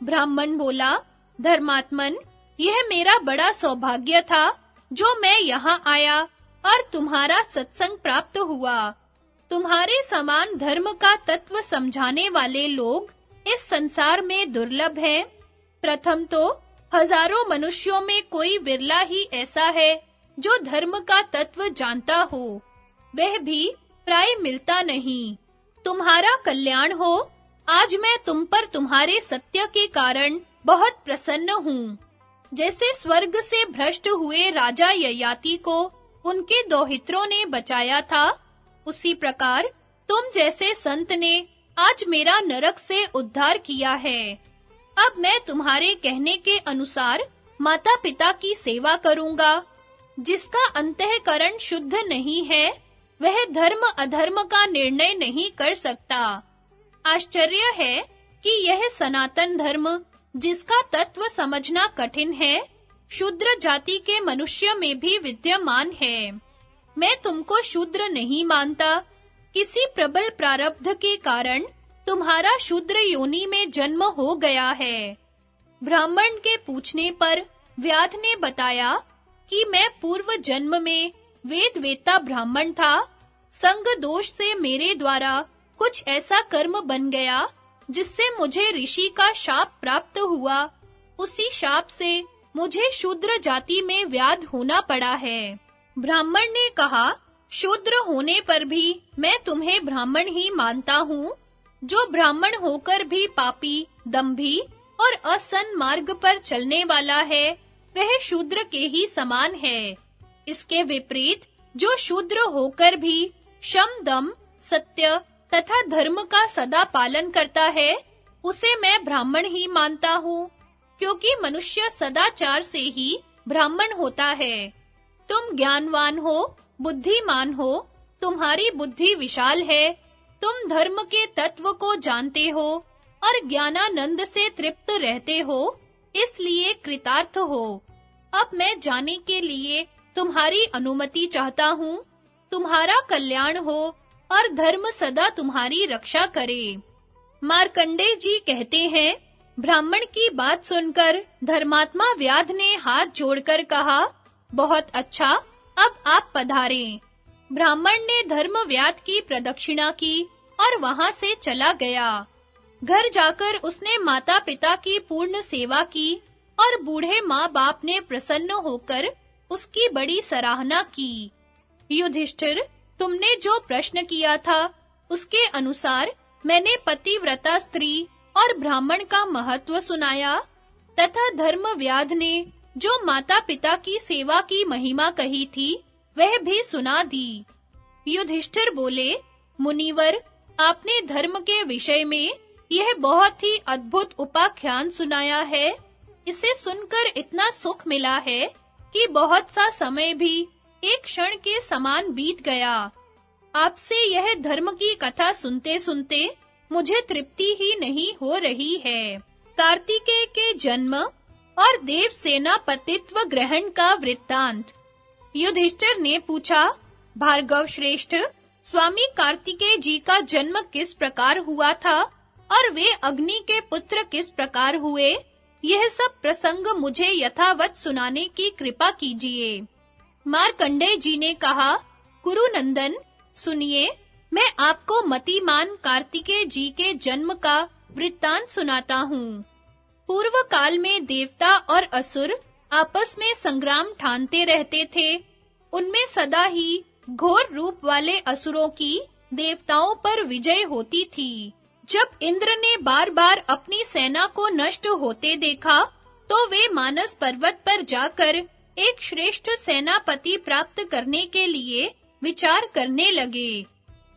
ब्राह्मण बोला, धर्मात्मन, यह मेरा बड़ा सौभाग्य था जो मैं यहाँ आया और तुम्हारा सत्संग प्राप्त हुआ। तुम्हारे समान धर्म का तत्व समझाने वाले लोग इस संसार में दुर्लभ हैं। प्रथम तो हजारों मनुष्यों में कोई विरला ही ऐसा है जो धर्म का तत्व जानता हो। वह भी प्राय मिलता नहीं। तुम्हारा कल्याण हो। आज मैं तुम पर तुम्हारे सत्य के कारण बहुत प्रसन्न हूँ। जैसे स्वर्ग से भ्रष्ट हुए राजा ययाति को उनके दोहित्रों ने बचाया था, उसी प्रकार तुम जैसे संत ने आज मेरा नरक से उद्धार किया है। अब मैं तुम्हारे कहने के अनुसार माता-पिता की सेवा करूंगा। जिसका अंतःकरण शुद्ध नहीं है, वह धर्म अधर्म का निर्णय नहीं कर सकता। आश्चर्य है कि यह सनातन धर्म, जिसका तत्व समझना कठिन है, शूद्र जाति के मनुष्य में भी विद्यमान है। मैं तुमको शूद्र नहीं मानता। किसी प्रबल प्रारब्ध के कारण तुम्हारा शूद्र योनि में जन्म हो गया है। ब्राह्मण के पूछने पर व्याध ने बताया कि मैं पूर्व जन्म में वेदवेत्ता ब्राह्मण था। संग दोष से मेरे द्वारा कुछ ऐसा कर्म बन गया जिससे मुझे ऋषि का शाप प्राप्त हुआ। उसी शाप से मुझे शूद्र जाति में व्याध होना पड़ा है। ब्राह्मण ने कहा, शूद्र होने पर भी मैं तुम्हें ब्राह्मण ही मानता हूँ। जो ब्राह्मण होकर भी पापी, दंभी और असन्मार्ग पर चलने वाला है, वह शूद्र के ही समान है। इसके विपरीत जो शूद्र होकर भी शम, दम, सत्य तथा धर्म का सदा पालन करता है, उसे मैं ब्राह्मण ही मानता हूँ, क्योंकि मनुष्य सदाचार से ही ब्राह्मण होता है। तुम ज्ञानवान हो, बुद्धिमान हो, तुम्हारी बुद्धि विशाल है, तुम धर्म के तत्व को जानते हो और ज्ञानानंद से तृप्त रहते हो, इसलिए कृतार्थ हो। अब मैं जाने के लिए तुम्हारी अनुमति चाहता हूँ। तुम्हारा कल्याण हो और धर्म सदा तुम्हारी रक्षा करे। मार्कंडेय जी कहते हैं, ब्राह्मण की बात सुनकर धर्मात्मा व्याध ने हाथ जोड़कर कहा, बहुत अच्छा, अब आप पधारें। ब्राह्मण ने धर्मव्याध की प्रदक्षिणा की और वहां से चला गया। घर जाकर उसने माता-पिता की पूर्ण सेवा की और बूढ़े माँ-बाप ने प्रसन्न होकर उसकी बड़ी सराहना की। युधिष्ठिर, तुमने जो प्रश्न किया था, उसके अनुसार मैंने पतिव्रता स्त्री और ब्राह्मण का महत्व सुनाया तथा धर्मव्याध ने जो माता-पिता की सेवा की महिमा कही थी, वह भी सुना दी। युधिष्ठिर बोले, मुनिवर, आपने धर्म के विषय में यह बहुत ही अद्भुत उपाख्यान सुनाया है। इसे सुनकर इतना सुख मिला है कि बहुत सा समय भी एक क्षण के समान बीत गया। आपसे यह धर्म की कथा सुनते-सुनते मुझे तृप्ति ही नहीं हो रही है। कार्तिकेय के जन्म और देव सेनापतित्व ग्रहण का वृत्तांत। युधिष्ठिर ने पूछा, भार्गव श्रेष्ठ, स्वामी कार्तिकेय जी का जन्म किस प्रकार हुआ था और वे अग्नि के पुत्र किस प्रकार हुए? यह सब प्रसंग मुझे यथावत सुनाने की कृपा कीजिए। मार्कंडेय जी ने कहा, कुरुनंदन, सुनिए, मैं आपको मतिमान कार्तिकेय जी के जन्म का वृत्तांत सुनाता हूँ। पूर्व काल में देवता और असुर आपस में संग्राम ठानते रहते थे। उनमें सदा ही घोर रूप वाले असुरों की देवताओं पर विजय होती थी। जब इंद्र ने बार-बार अपनी सेना को नष्ट होते देखा, तो वे मानस पर्वत पर जाकर एक श्रेष्ठ सेनापति प्राप्त करने के लिए विचार करने लगे।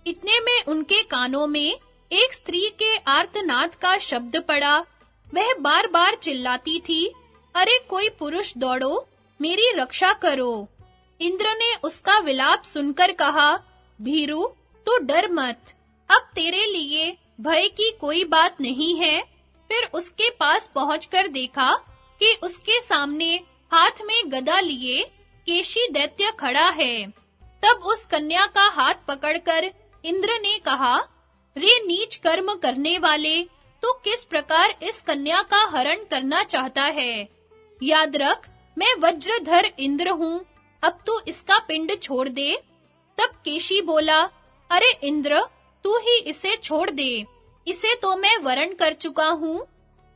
इतने में उनके कानों में एक स्त्री के आर्तनाद का शब्द पड़ा। वह बार-बार चिल्लाती थी, अरे कोई पुरुष दौड़ो, मेरी रक्षा करो। इंद्र ने उसका विलाप सुनकर कहा, भीरु, तू डर मत, अब तेरे लिए भय की कोई बात नहीं है। फिर उसके पास पहुंचकर देखा कि उसके सामने हाथ में गदा लिए केशी दैत्य खड़ा है। तब उस कन्या का हाथ पकड़कर इंद्र ने कहा, रे नीच कर्म करने वाले, तू किस प्रकार इस कन्या का हरण करना चाहता है? याद रख, मैं वज्रधर इंद्र हूँ, अब तू इसका पिंड छोड़ दे। तब केशी बोला, अरे इंद्र, तू ही इसे छोड़ दे, इसे तो मैं वरण कर चुका हूँ।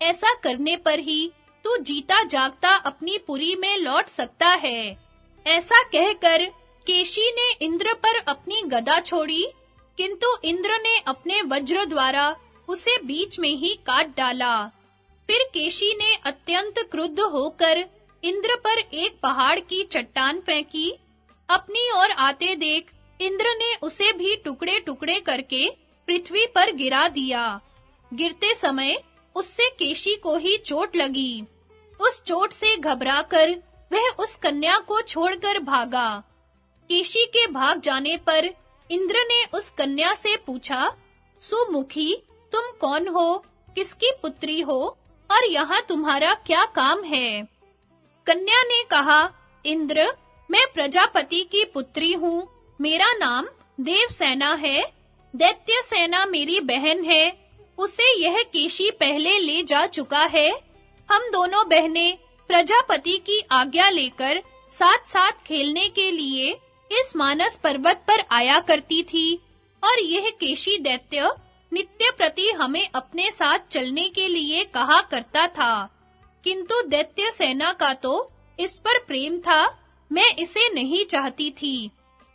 ऐसा करने पर ही तू जीता जागता अपनी पुरी में लौट सकता है। ऐसा कहकर केशी ने इंद्र पर अपनी गदा छोड़ी, किंतु इंद्र ने अपने वज्र द्वारा उसे बीच में ही काट डाला। फिर केशी ने अत्यंत क्रुद्ध होकर इंद्र पर एक पहाड़ की चट्टान फेंकी। अपनी ओर आते देख इंद्र ने उसे भी टुकड़े-टुकड़े करके पृथ्वी पर गिरा दिया। गिरते समय उससे केशी को ही चोट लगी। उस चोट से घबराकर वह उस कन्या को छोड़कर भागा। केशी के भाग जाने पर इंद्र ने उस कन्या से पूछा, सुमुखी, तुम कौन हो, किसकी पुत्री हो और यहाँ तुम्हारा क्या काम है? कन्या ने कहा, इंद्र, मैं प्रजापति की पुत्री हूँ, मेरा नाम देवसेना है। दैत्य सेना मेरी बहन है, उसे यह केशी पहले ले जा चुका है। हम दोनों बहनें प्रजापति की आज्ञा लेकर साथ-साथ खेलने के लिए इस मानस पर्वत पर आया करती थी और यह केशी दैत्य नित्य प्रति हमें अपने साथ चलने के लिए कहा करता था। किंतु दैत्य सेना का तो इस पर प्रेम था, मैं इसे नहीं चाहती थी।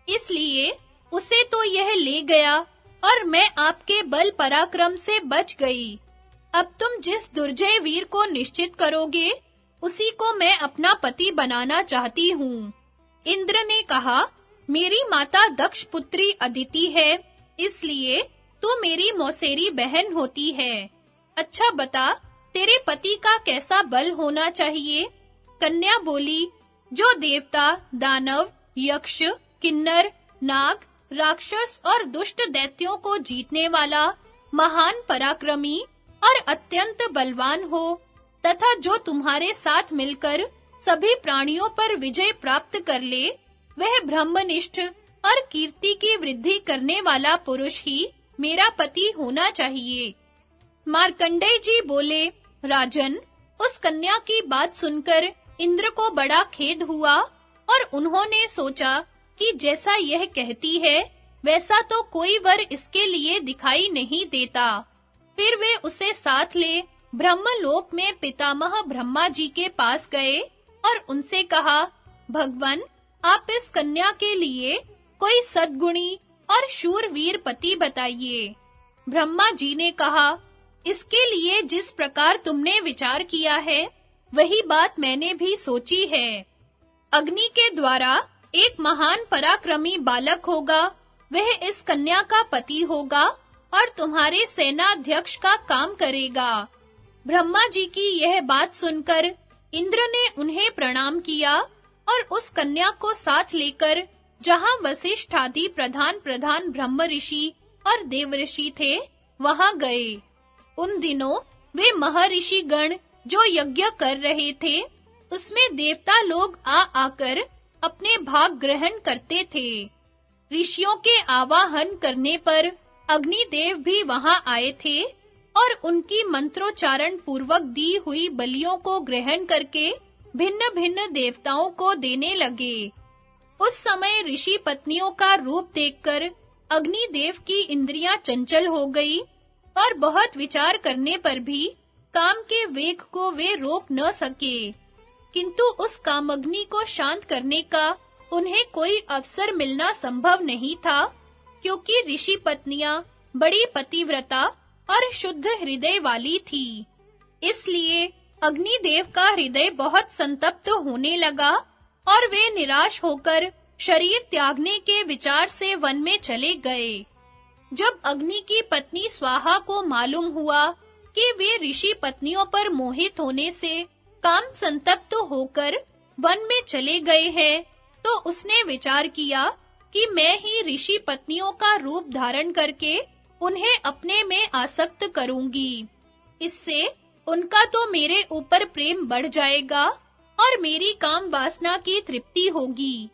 इसलिए उसे तो यह ले गया और मैं आपके बल पराक्रम से बच गई। अब तुम जिस दुर्जय वीर को निश्चित करोगे, उसी को मैं अपना पति बनाना चाहती हूँ। इंद्र ने कहा, मेरी माता दक्ष पुत्री अदिति है, इसलिए तू मेरी मौसेरी बहन होती है। अच्छा बता, तेरे पति का कैसा बल होना चाहिए? कन्या बोली, जो देवता, दानव, यक्ष, किन्नर, नाग, राक्षस और दुष्ट दैत्यों को जीतने वाला, महान पराक्रमी और अत्यंत बलवान हो, तथा जो तुम्हारे साथ मिलकर सभी प्राणियों पर विजय प्राप्त कर ले, वह ब्रह्मनिष्ठ और कीर्ति की वृद्धि करने वाला पुरुष ही मेरा पति होना चाहिए। मार्कंडेय जी बोले, राजन, उस कन्या की बात सुनकर इंद्र को बड़ा खेद हुआ और उन्होंने सोचा कि जैसा यह कहती है, वैसा तो कोई वर इसके लिए दिखाई नहीं देता। फिर वे उसे साथ ले ब्रह्मलोक में पितामह ब्रह्मा जी के पास गए और उनसे कहा, भगवान, आप इस कन्या के लिए कोई सद्गुणी और शूरवीर पति बताइए। ब्रह्मा जी ने कहा, इसके लिए जिस प्रकार तुमने विचार किया है, वही बात मैंने भी सोची है। अग्नि के द्वारा एक महान पराक्रमी बालक होगा, वह इस कन्या का पति होगा और तुम्हारे सेनाध्यक्ष का काम करेगा। ब्रह्मा जी की यह बात सुनकर इंद्र ने उन्हें प्रणाम किया और उस कन्या को साथ लेकर जहां वशिष्ठ आदि प्रधान ब्रह्म ऋषि और देव ऋषि थे, वहां गए। उन दिनों वे महर्षि गण जो यज्ञ कर रहे थे, उसमें देवता लोग आकर अपने भाग ग्रहण करते थे। ऋषियों के आवाहन करने पर अग्निदेव भी वहां आए थे और उनकी मंत्रोच्चारण पूर्वक दी हुई बलियों को ग्रहण करके भिन्न-भिन्न देवताओं को देने लगे। उस समय ऋषि पत्नियों का रूप देखकर अग्निदेव की इंद्रियां चंचल हो गई और बहुत विचार करने पर भी काम के वेग को वे रोक न सके। किंतु उस कामअग्नि को शांत करने का उन्हें कोई अवसर मिलना संभव नहीं था, क्योंकि ऋषि पत्नियां बड़ी पतिव्रता और शुद्ध हृदय वाली थी। इसलिए अग्निदेव का हृदय बहुत संतप्त होने लगा और वे निराश होकर शरीर त्यागने के विचार से वन में चले गए। जब अग्नि की पत्नी स्वाहा को मालूम हुआ कि वे ऋषि पत्नियों पर मोहित होने से काम संतप्त होकर वन में चले गए हैं, तो उसने विचार किया कि मैं ही ऋषि पत्नियों का रूप धारण करके उन्हें अपने में आसक्त करूंगी। इससे उनका तो मेरे ऊपर प्रेम बढ़ जाएगा और मेरी काम वासना की तृप्ति होगी।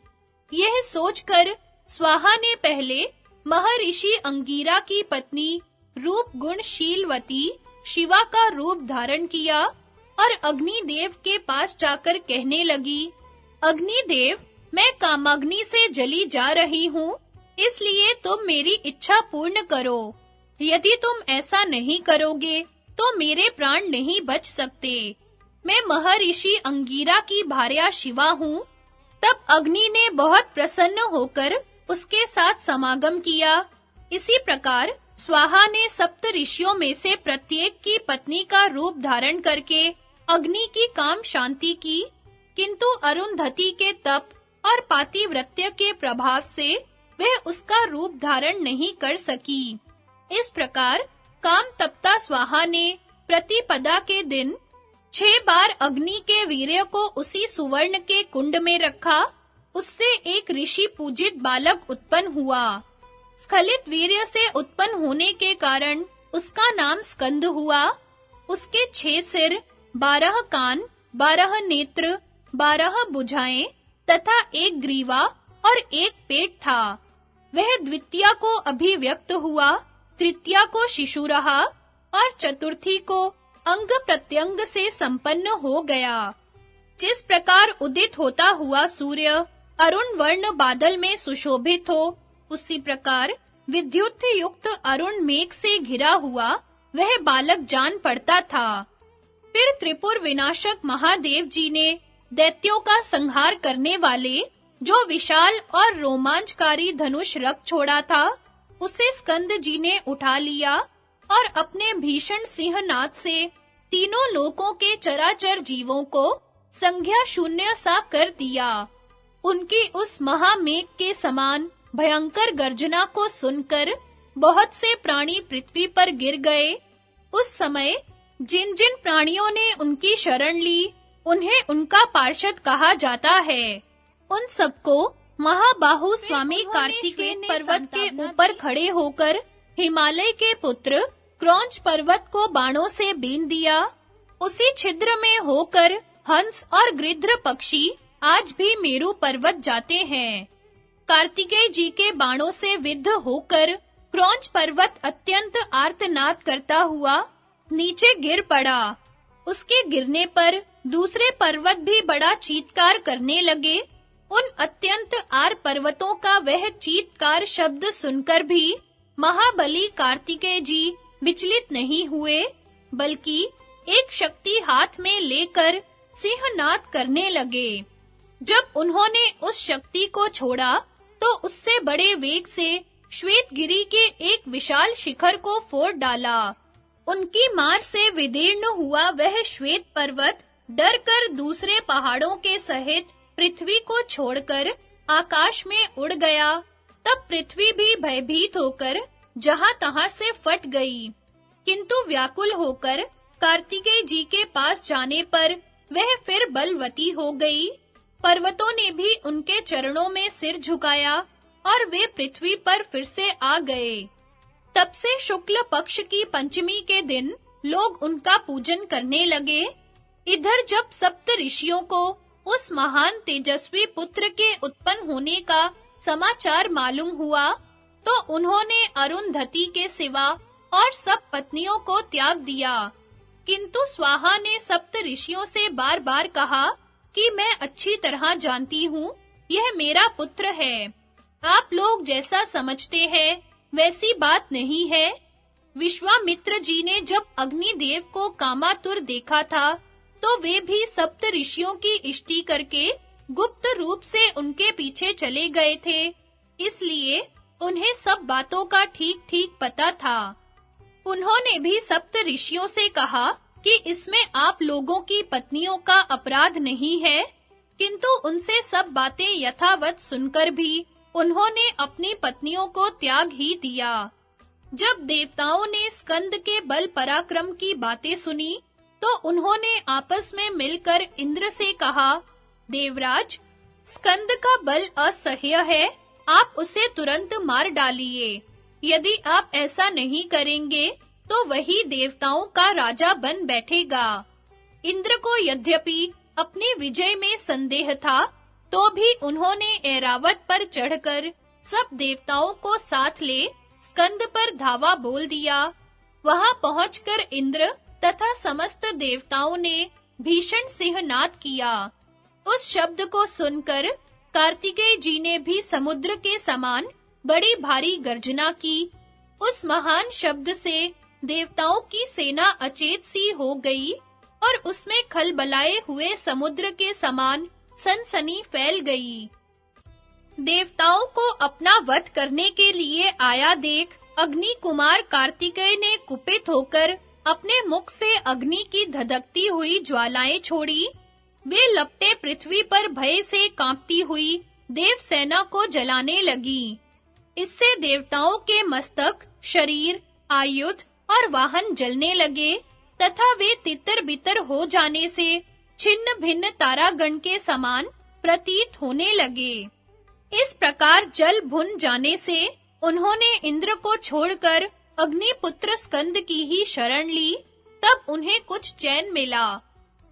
यह सोचकर स्वाहा ने पहले महर्षि अंगिरा की पत्नी रूप गुणशीलवती शिवा का रूप धारण किया और अग्निदेव के पास जाकर कहने लगी, अग्निदेव, मैं कामाग्नि से जली जा रही हूँ, इसलिए तुम मेरी इच्छा पूर्ण करो। यदि तुम ऐसा नहीं करोगे, तो मेरे प्राण नहीं बच सकते। मैं महर्षि अंगिरा की भार्या शिवा हूँ। तब अग्नि ने बहुत प्रसन्न होकर उसके साथ समागम किया। इसी प्रकार स्वाहा ने सप्त ऋषियों में से प्रत्येक की पत्नी का रूप धारण करके अग्नि की काम शांति की, किंतु अरुंधति के तप और पातिव्रत्य के प्रभाव से वह उसका रूप धारण नहीं कर सकी। इस प्रकार काम तप्ता स्वाहा ने प्रतिपदा के दिन 6 बार अग्नि के वीर्य को उसी सुवर्ण के कुंड में रखा। उससे एक ऋषि पूजित बालक उत्पन्न हुआ। स्खलित वीर्य से उत्पन्न होने के कारण उसका नाम स्कंद हुआ। उसके 6 सिर, 12 कान, 12 नेत्र, 12 भुजाएं तथा 1 ग्रीवा और 1 पेट था। वह द्वितीया को अभिव्यक्त हुआ, तृतीया को शिशु रहा और चतुर्थी को अंग प्रत्यंग से संपन्न हो गया। जिस प्रकार उदित होता हुआ सूर्य अरुण वर्ण बादल में सुशोभित हो, उसी प्रकार विद्युत युक्त अरुण मेघ से घिरा हुआ वह बालक जान पड़ता था। फिर त्रिपुर विनाशक महादेव जी ने दैत्यों का संहार करने वाले जो विशाल और रोमांचकारी धनुष रख छोड़ा था, उसे स्कंद जी ने उठा लिया और अपने भीषण सिंहनाद से तीनों लोकों के चराचर जीवों को संज्ञा शून्य सा कर दिया। उनकी उस महामेघ के समान भयंकर गर्जना को सुनकर बहुत से प्राणी पृथ्वी पर गिर गए। उस समय जिन-जिन प्राणियों ने उनकी शरण ली, उन्हें उनका पार्षद कहा जाता है। उन सबको महाबाहु स्वामी कार्तिकेय पर्वत के ऊपर खड़े होकर हिमालय के पुत्र क्रौंच पर्वत को बाणों से बीन दिया। उसी छिद्र में होकर हंस और गृध्र पक्षी आज भी मेरु पर्वत जाते हैं। कार्तिकेय जी के बाणों से विद्ध होकर क्रौंच पर्वत अत्यंत आर्तनाद करता हुआ नीचे गिर पड़ा। उसके गिरने पर दूसरे पर्वत भी बड़ा चीत्कार करने लगे। उन अत्यंत आर पर्वतों का वह चीत्कार शब्द सुनकर भी महाबली कार्तिकेय जी विचलित नहीं हुए, बल्कि एक शक्ति हाथ में लेकर सिंहनाद करने लगे। जब उन्होंने उस शक्ति को छोड़ा, तो उससे बड़े वेग से श्वेतगिरी के एक विशाल शिखर को फोड़ डाला। उनकी मार से विदीर्ण हुआ वह श्वेत पर्वत डर कर दूसरे पहाड़ों के सहित पृथ्वी को छोड़कर आकाश में उड़ गया। तब पृथ्वी भी भयभीत होकर जहां-तहां से फट गई। किंतु व्याकुल होकर कार्तिकेय जी के पास जाने पर वह फिर बलवती हो गई। पर्वतों ने भी उनके चरणों में सिर झुकाया और वे पृथ्वी पर फिर से आ गए। तब से शुक्ल पक्ष की पंचमी के दिन लोग उनका पूजन करने लगे। इधर जब सप्त ऋषियों को उस महान तेजस्वी पुत्र के उत्पन्न होने का समाचार मालूम हुआ, तो उन्होंने अरुंधति के सिवा और सब पत्नियों को त्याग दिया। किंतु स्वाहा ने सप्त ऋषियों से बार-बार कहा कि मैं अच्छी तरह जानती हूँ, यह मेरा पुत्र है। आप लोग जैसा समझते हैं, वैसी बात नहीं है। विश्वामित्र जी ने जब अग्निदेव को कामातुर देखा था, तो वे भी सप्त ऋषियों की इष्टि करके गुप्त रूप से उनके पीछे चले गए थे। इसलिए उन्हें सब बातों का ठीक-ठीक पता था। उन्होंने भी सप्त ऋषियों से कहा कि इसमें आप लोगों की पत्नियों का अपराध नहीं है, किंतु उनसे सब बातें यथावत सुनकर भी उन्होंने अपनी पत्नियों को त्याग ही दिया। जब देवताओं ने स्कंद के बल पराक्रम की बातें सुनी, तो उन्होंने आपस में मिलकर इंद्र से कहा, देवराज, स्कंद का बल असह्य है, आप उसे तुरंत मार डालिए। यदि आप ऐसा नहीं करेंगे, तो वही देवताओं का राजा बन बैठेगा। इंद्र को यद्यपि अपनी विजय में संदेह था, तो भी उन्होंने ऐरावत पर चढ़कर सब देवताओं को साथ ले स्कंद पर धावा बोल दिया। वहां पहुंचकर इंद्र तथा समस्त देवताओं ने भीषण सिंहनाद किया। उस शब्द को सुनकर कार्तिकेय जी ने भी समुद्र के समान बड़ी भारी गर्जना की। उस महान शब्द से देवताओं की सेना अचेत सी हो गई और उसमें खलबलाए हुए समुद्र के समान सनसनी फैल गई। देवताओं को अपना वध करने के लिए आया देख अग्नि कुमार कार्तिकेय ने कुपित होकर अपने मुख से अग्नि की धधकती हुई ज्वालाएं छोड़ी। वे लपटे पृथ्वी पर भय से कांपती हुई देव सेना को जलाने लगी। इससे देवताओं के मस्तक, शरीर, आयुध और वाहन जलने लगे तथा वे तितर-बितर हो जाने से छिन्न-भिन्न तारागण के समान प्रतीत होने लगे। इस प्रकार जल भुन जाने से उन्होंने इंद्र को छोड़कर अग्निपुत्र स्कंद की ही शरण ली। तब उन्हें कुछ चैन मिला।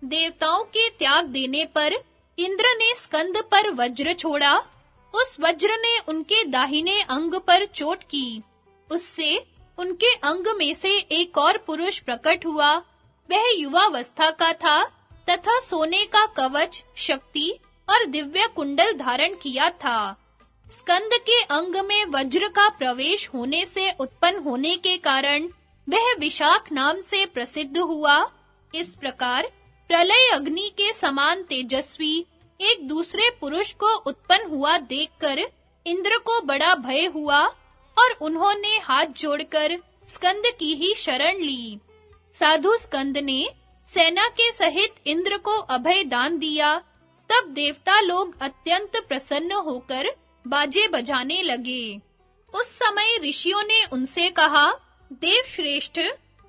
देवताओं के त्याग देने पर इंद्र ने स्कंद पर वज्र छोड़ा। उस वज्र ने उनके दाहिने अंग पर चोट की। उससे उनके अंग में से एक और पुरुष प्रकट हुआ। वह युवावस्था का था तथा सोने का कवच, शक्ति और दिव्य कुंडल धारण किया था। स्कंद के अंग में वज्र का प्रवेश होने से उत्पन्न होने के कारण वह विशाख नाम से प्रसिद्ध हुआ। इस प्रकार प्रलय अग्नि के समान तेजस्वी एक दूसरे पुरुष को उत्पन्न हुआ देखकर इंद्र को बड़ा भय हुआ और उन्होंने हाथ जोड़कर स्कंद की ही शरण ली। साधु स्कंद ने सेना के सहित इंद्र को अभय दान दिया। तब देवता लोग अत्यंत प्रसन्न होकर बाजे बजाने लगे। उस समय ऋषियों ने उनसे कहा, देव श्रेष्ठ,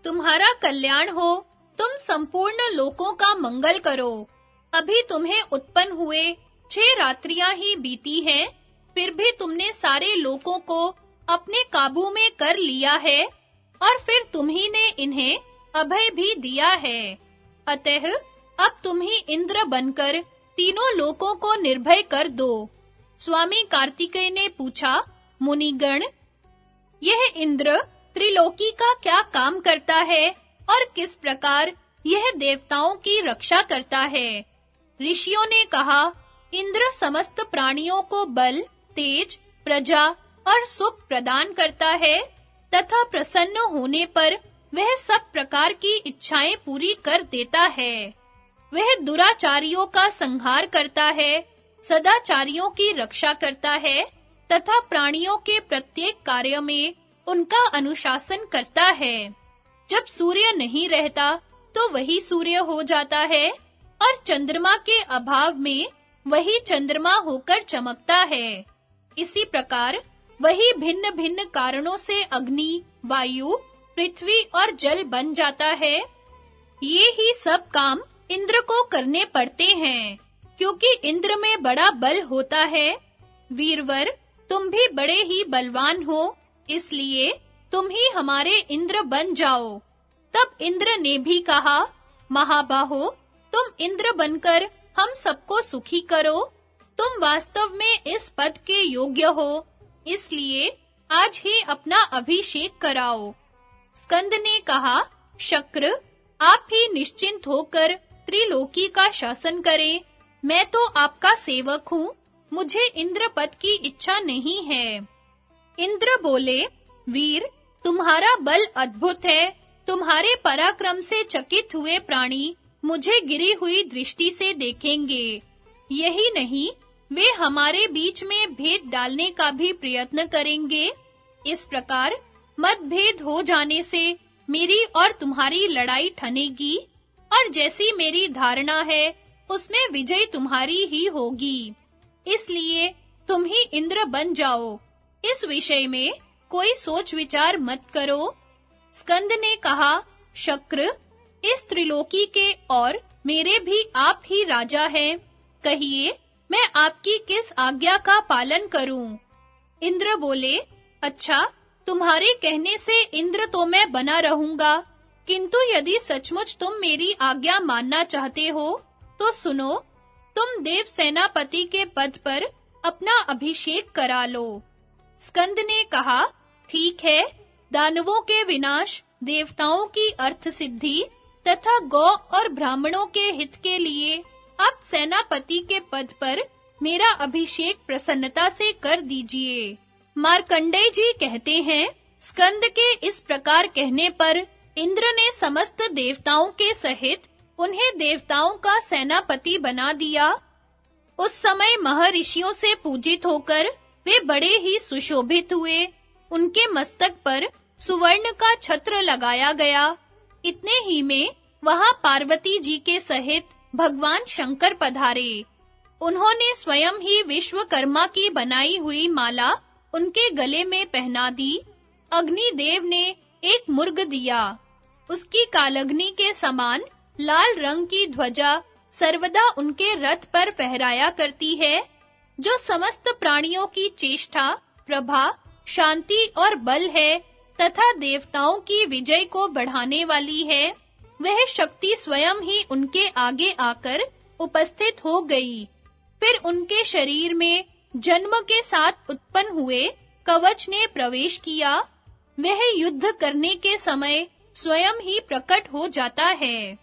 तुम्हारा कल्याण हो, तुम संपूर्ण लोकों का मंगल करो। अभी तुम्हें उत्पन्न हुए 6 रात्रियां ही बीती हैं, फिर भी तुमने सारे लोकों को अपने काबू में कर लिया है और फिर तुम्ही ने इन्हें अभय भी दिया है। अतः अब तुम ही इंद्र बनकर तीनों लोकों को निर्भय कर दो। स्वामी कार्तिकेय ने पूछा, मुनिगण, यह इंद्र त्रिलोकी का क्या काम करता है और किस प्रकार यह देवताओं की रक्षा करता है? ऋषियों ने कहा, इंद्र समस्त प्राणियों को बल, तेज, प्रजा और सुख प्रदान करता है तथा प्रसन्न होने पर वह सब प्रकार की इच्छाएं पूरी कर देता है। वह दुराचारियों का संहार करता है, सदाचारियों की रक्षा करता है तथा प्राणियों के प्रत्येक कार्य में उनका अनुशासन करता है। जब सूर्य नहीं रहता तो वही सूर्य हो जाता है और चंद्रमा के अभाव में वही चंद्रमा होकर चमकता है। इसी प्रकार वही भिन्न-भिन्न कारणों से अग्नि, वायु, पृथ्वी और जल बन जाता है। ये ही सब काम इंद्र को करने पड़ते हैं, क्योंकि इंद्र में बड़ा बल होता है। वीरवर, तुम भी बड़े ही बलवान हो, इसलिए तुम ही हमारे इंद्र बन जाओ। तब इंद्र ने भी कहा, महाबाहो, तुम इंद्र बनकर हम सबको सुखी करो। तुम वास्तव में इस पद के योग्य हो, इसलिए आज ही अपना अभिषेक कराओ। स्कंद ने कहा, शक्र, आप ही निश्चिंत होकर त्रिलोकी का शासन करें। मैं तो आपका सेवक हूँ, मुझे इंद्र पद की इच्छा नहीं है। इंद्र बोले, वीर, तुम्हारा बल अद्भुत है। तुम्हारे पराक्रम से चकित हुए प्राणी मुझे गिरी हुई दृष्टि से देखेंगे। यही नहीं, वे हमारे बीच में भेद डालने का भी प्रयत्न करेंगे। इस प्रकार मतभेद हो जाने से मेरी और तुम्हारी लड़ाई ठनेगी और जैसी मेरी धारणा है उसमें विजय तुम्हारी ही होगी। इसलिए तुम ही इंद्र बन जाओ। इस विषय में कोई सोच विचार मत करो। स्कंद ने कहा, शक्र, इस त्रिलोकी के और मेरे भी आप ही राजा हैं। कहिए, मैं आपकी किस आज्ञा का पालन करूं? इंद्र बोले, अच्छा, तुम्हारे कहने से इंद्र तो मैं बना रहूंगा, किंतु यदि सचमुच तुम मेरी आज्ञा मानना चाहते हो तो सुनो, तुम देव सेनापति के पद पर अपना अभिषेक करा लो। स्कंद ने कहा, ठीक है, दानवों के विनाश, देवताओं की अर्थ सिद्धि तथा गौ और ब्राह्मणों के हित के लिए आप सेनापति के पद पर मेरा अभिषेक प्रसन्नता से कर दीजिए। मार्कंडेय जी कहते हैं, स्कंद के इस प्रकार कहने पर इंद्र ने समस्त देवताओं के सहित उन्हें देवताओं का सेनापति बना दिया। उस समय महर्षियों से पूजित होकर वे बड़े ही सुशोभित हुए। उनके मस्तक पर सुवर्ण का छत्र लगाया गया। इतने ही में वहां पार्वती जी के सहित भगवान शंकर पधारे। उन्होंने स्वयं ही विश्वकर्मा की बनाई हुई माला उनके गले में पहना दी। अग्निदेव ने एक मुर्ग दिया। उसकी कालग्नि के समान लाल रंग की ध्वजा सर्वदा उनके रथ पर फहराया करती है, जो समस्त प्राणियों की चेष्टा, प्रभा, शांति और बल है तथा देवताओं की विजय को बढ़ाने वाली है। वह शक्ति स्वयं ही उनके आगे आकर उपस्थित हो गई। फिर उनके शरीर में जन्म के साथ उत्पन्न हुए कवच ने प्रवेश किया। वह युद्ध करने के समय स्वयं ही प्रकट हो जाता है।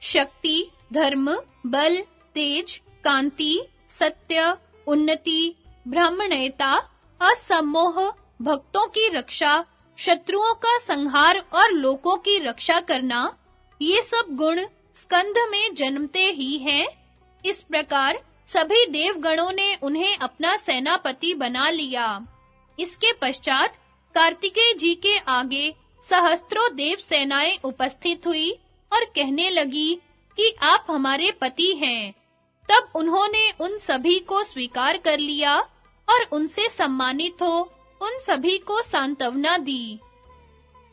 शक्ति, धर्म, बल, तेज, कांति, सत्य, उन्नति, ब्राह्मण्यता, असम्मोह, भक्तों की रक्षा, शत्रुओं का संहार और लोकों की रक्षा करना, ये सब गुण स्कंद में जन्मते ही हैं। इस प्रकार सभी देवगणों ने उन्हें अपना सेनापति बना लिया। इसके पश्चात कार्तिकेय जी के आगे सहस्त्रों देव सेनाएं उपस्थित हुई और कहने लगी कि आप हमारे पति हैं। तब उन्होंने उन सभी को स्वीकार कर लिया और उनसे सम्मानित हो उन सभी को सांत्वना दी।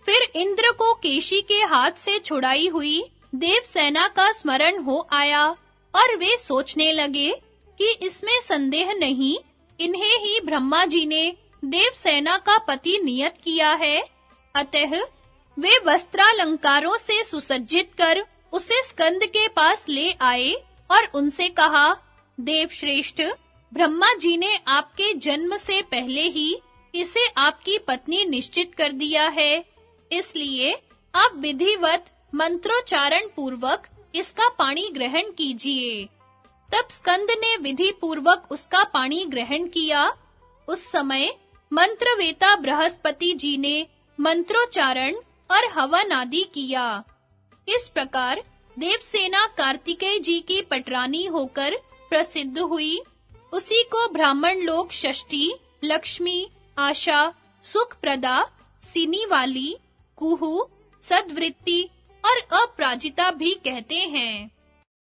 फिर इंद्र को केशी के हाथ से छुड़ाई हुई देव सेना का स्मरण हो आया और वे सोचने लगे कि इसमें संदेह नहीं, इन्हें ही ब्रह्मा जी ने देव सेना का पति नियत किया है। अतः वे वस्त्रालंकारों से सुसज्जित कर उसे स्कंद के पास ले आए और उनसे कहा, देवश्रेष्ठ, ब्रह्मा जी ने आपके जन्म से पहले ही इसे आपकी पत्नी निश्चित कर दिया है, इसलिए आप विधिवत मंत्रोच्चारण पूर्वक इसका पानी ग्रहण कीजिए। तब स्कंद ने विधि पूर्वक उसका पानी ग्रहण किया। उस समय मंत्रवेता बृहस्पति जी ने मंत्रोच्चारण और हवन आदि किया। इस प्रकार देवसेना कार्तिकेय जी की पटरानी होकर प्रसिद्ध हुई। उसी को ब्राह्मण लोग षष्ठी, लक्ष्मी, आशा, सुखप्रदा, सीनी वाली, कुहू, सद्वृत्ति और अपराजिता भी कहते हैं।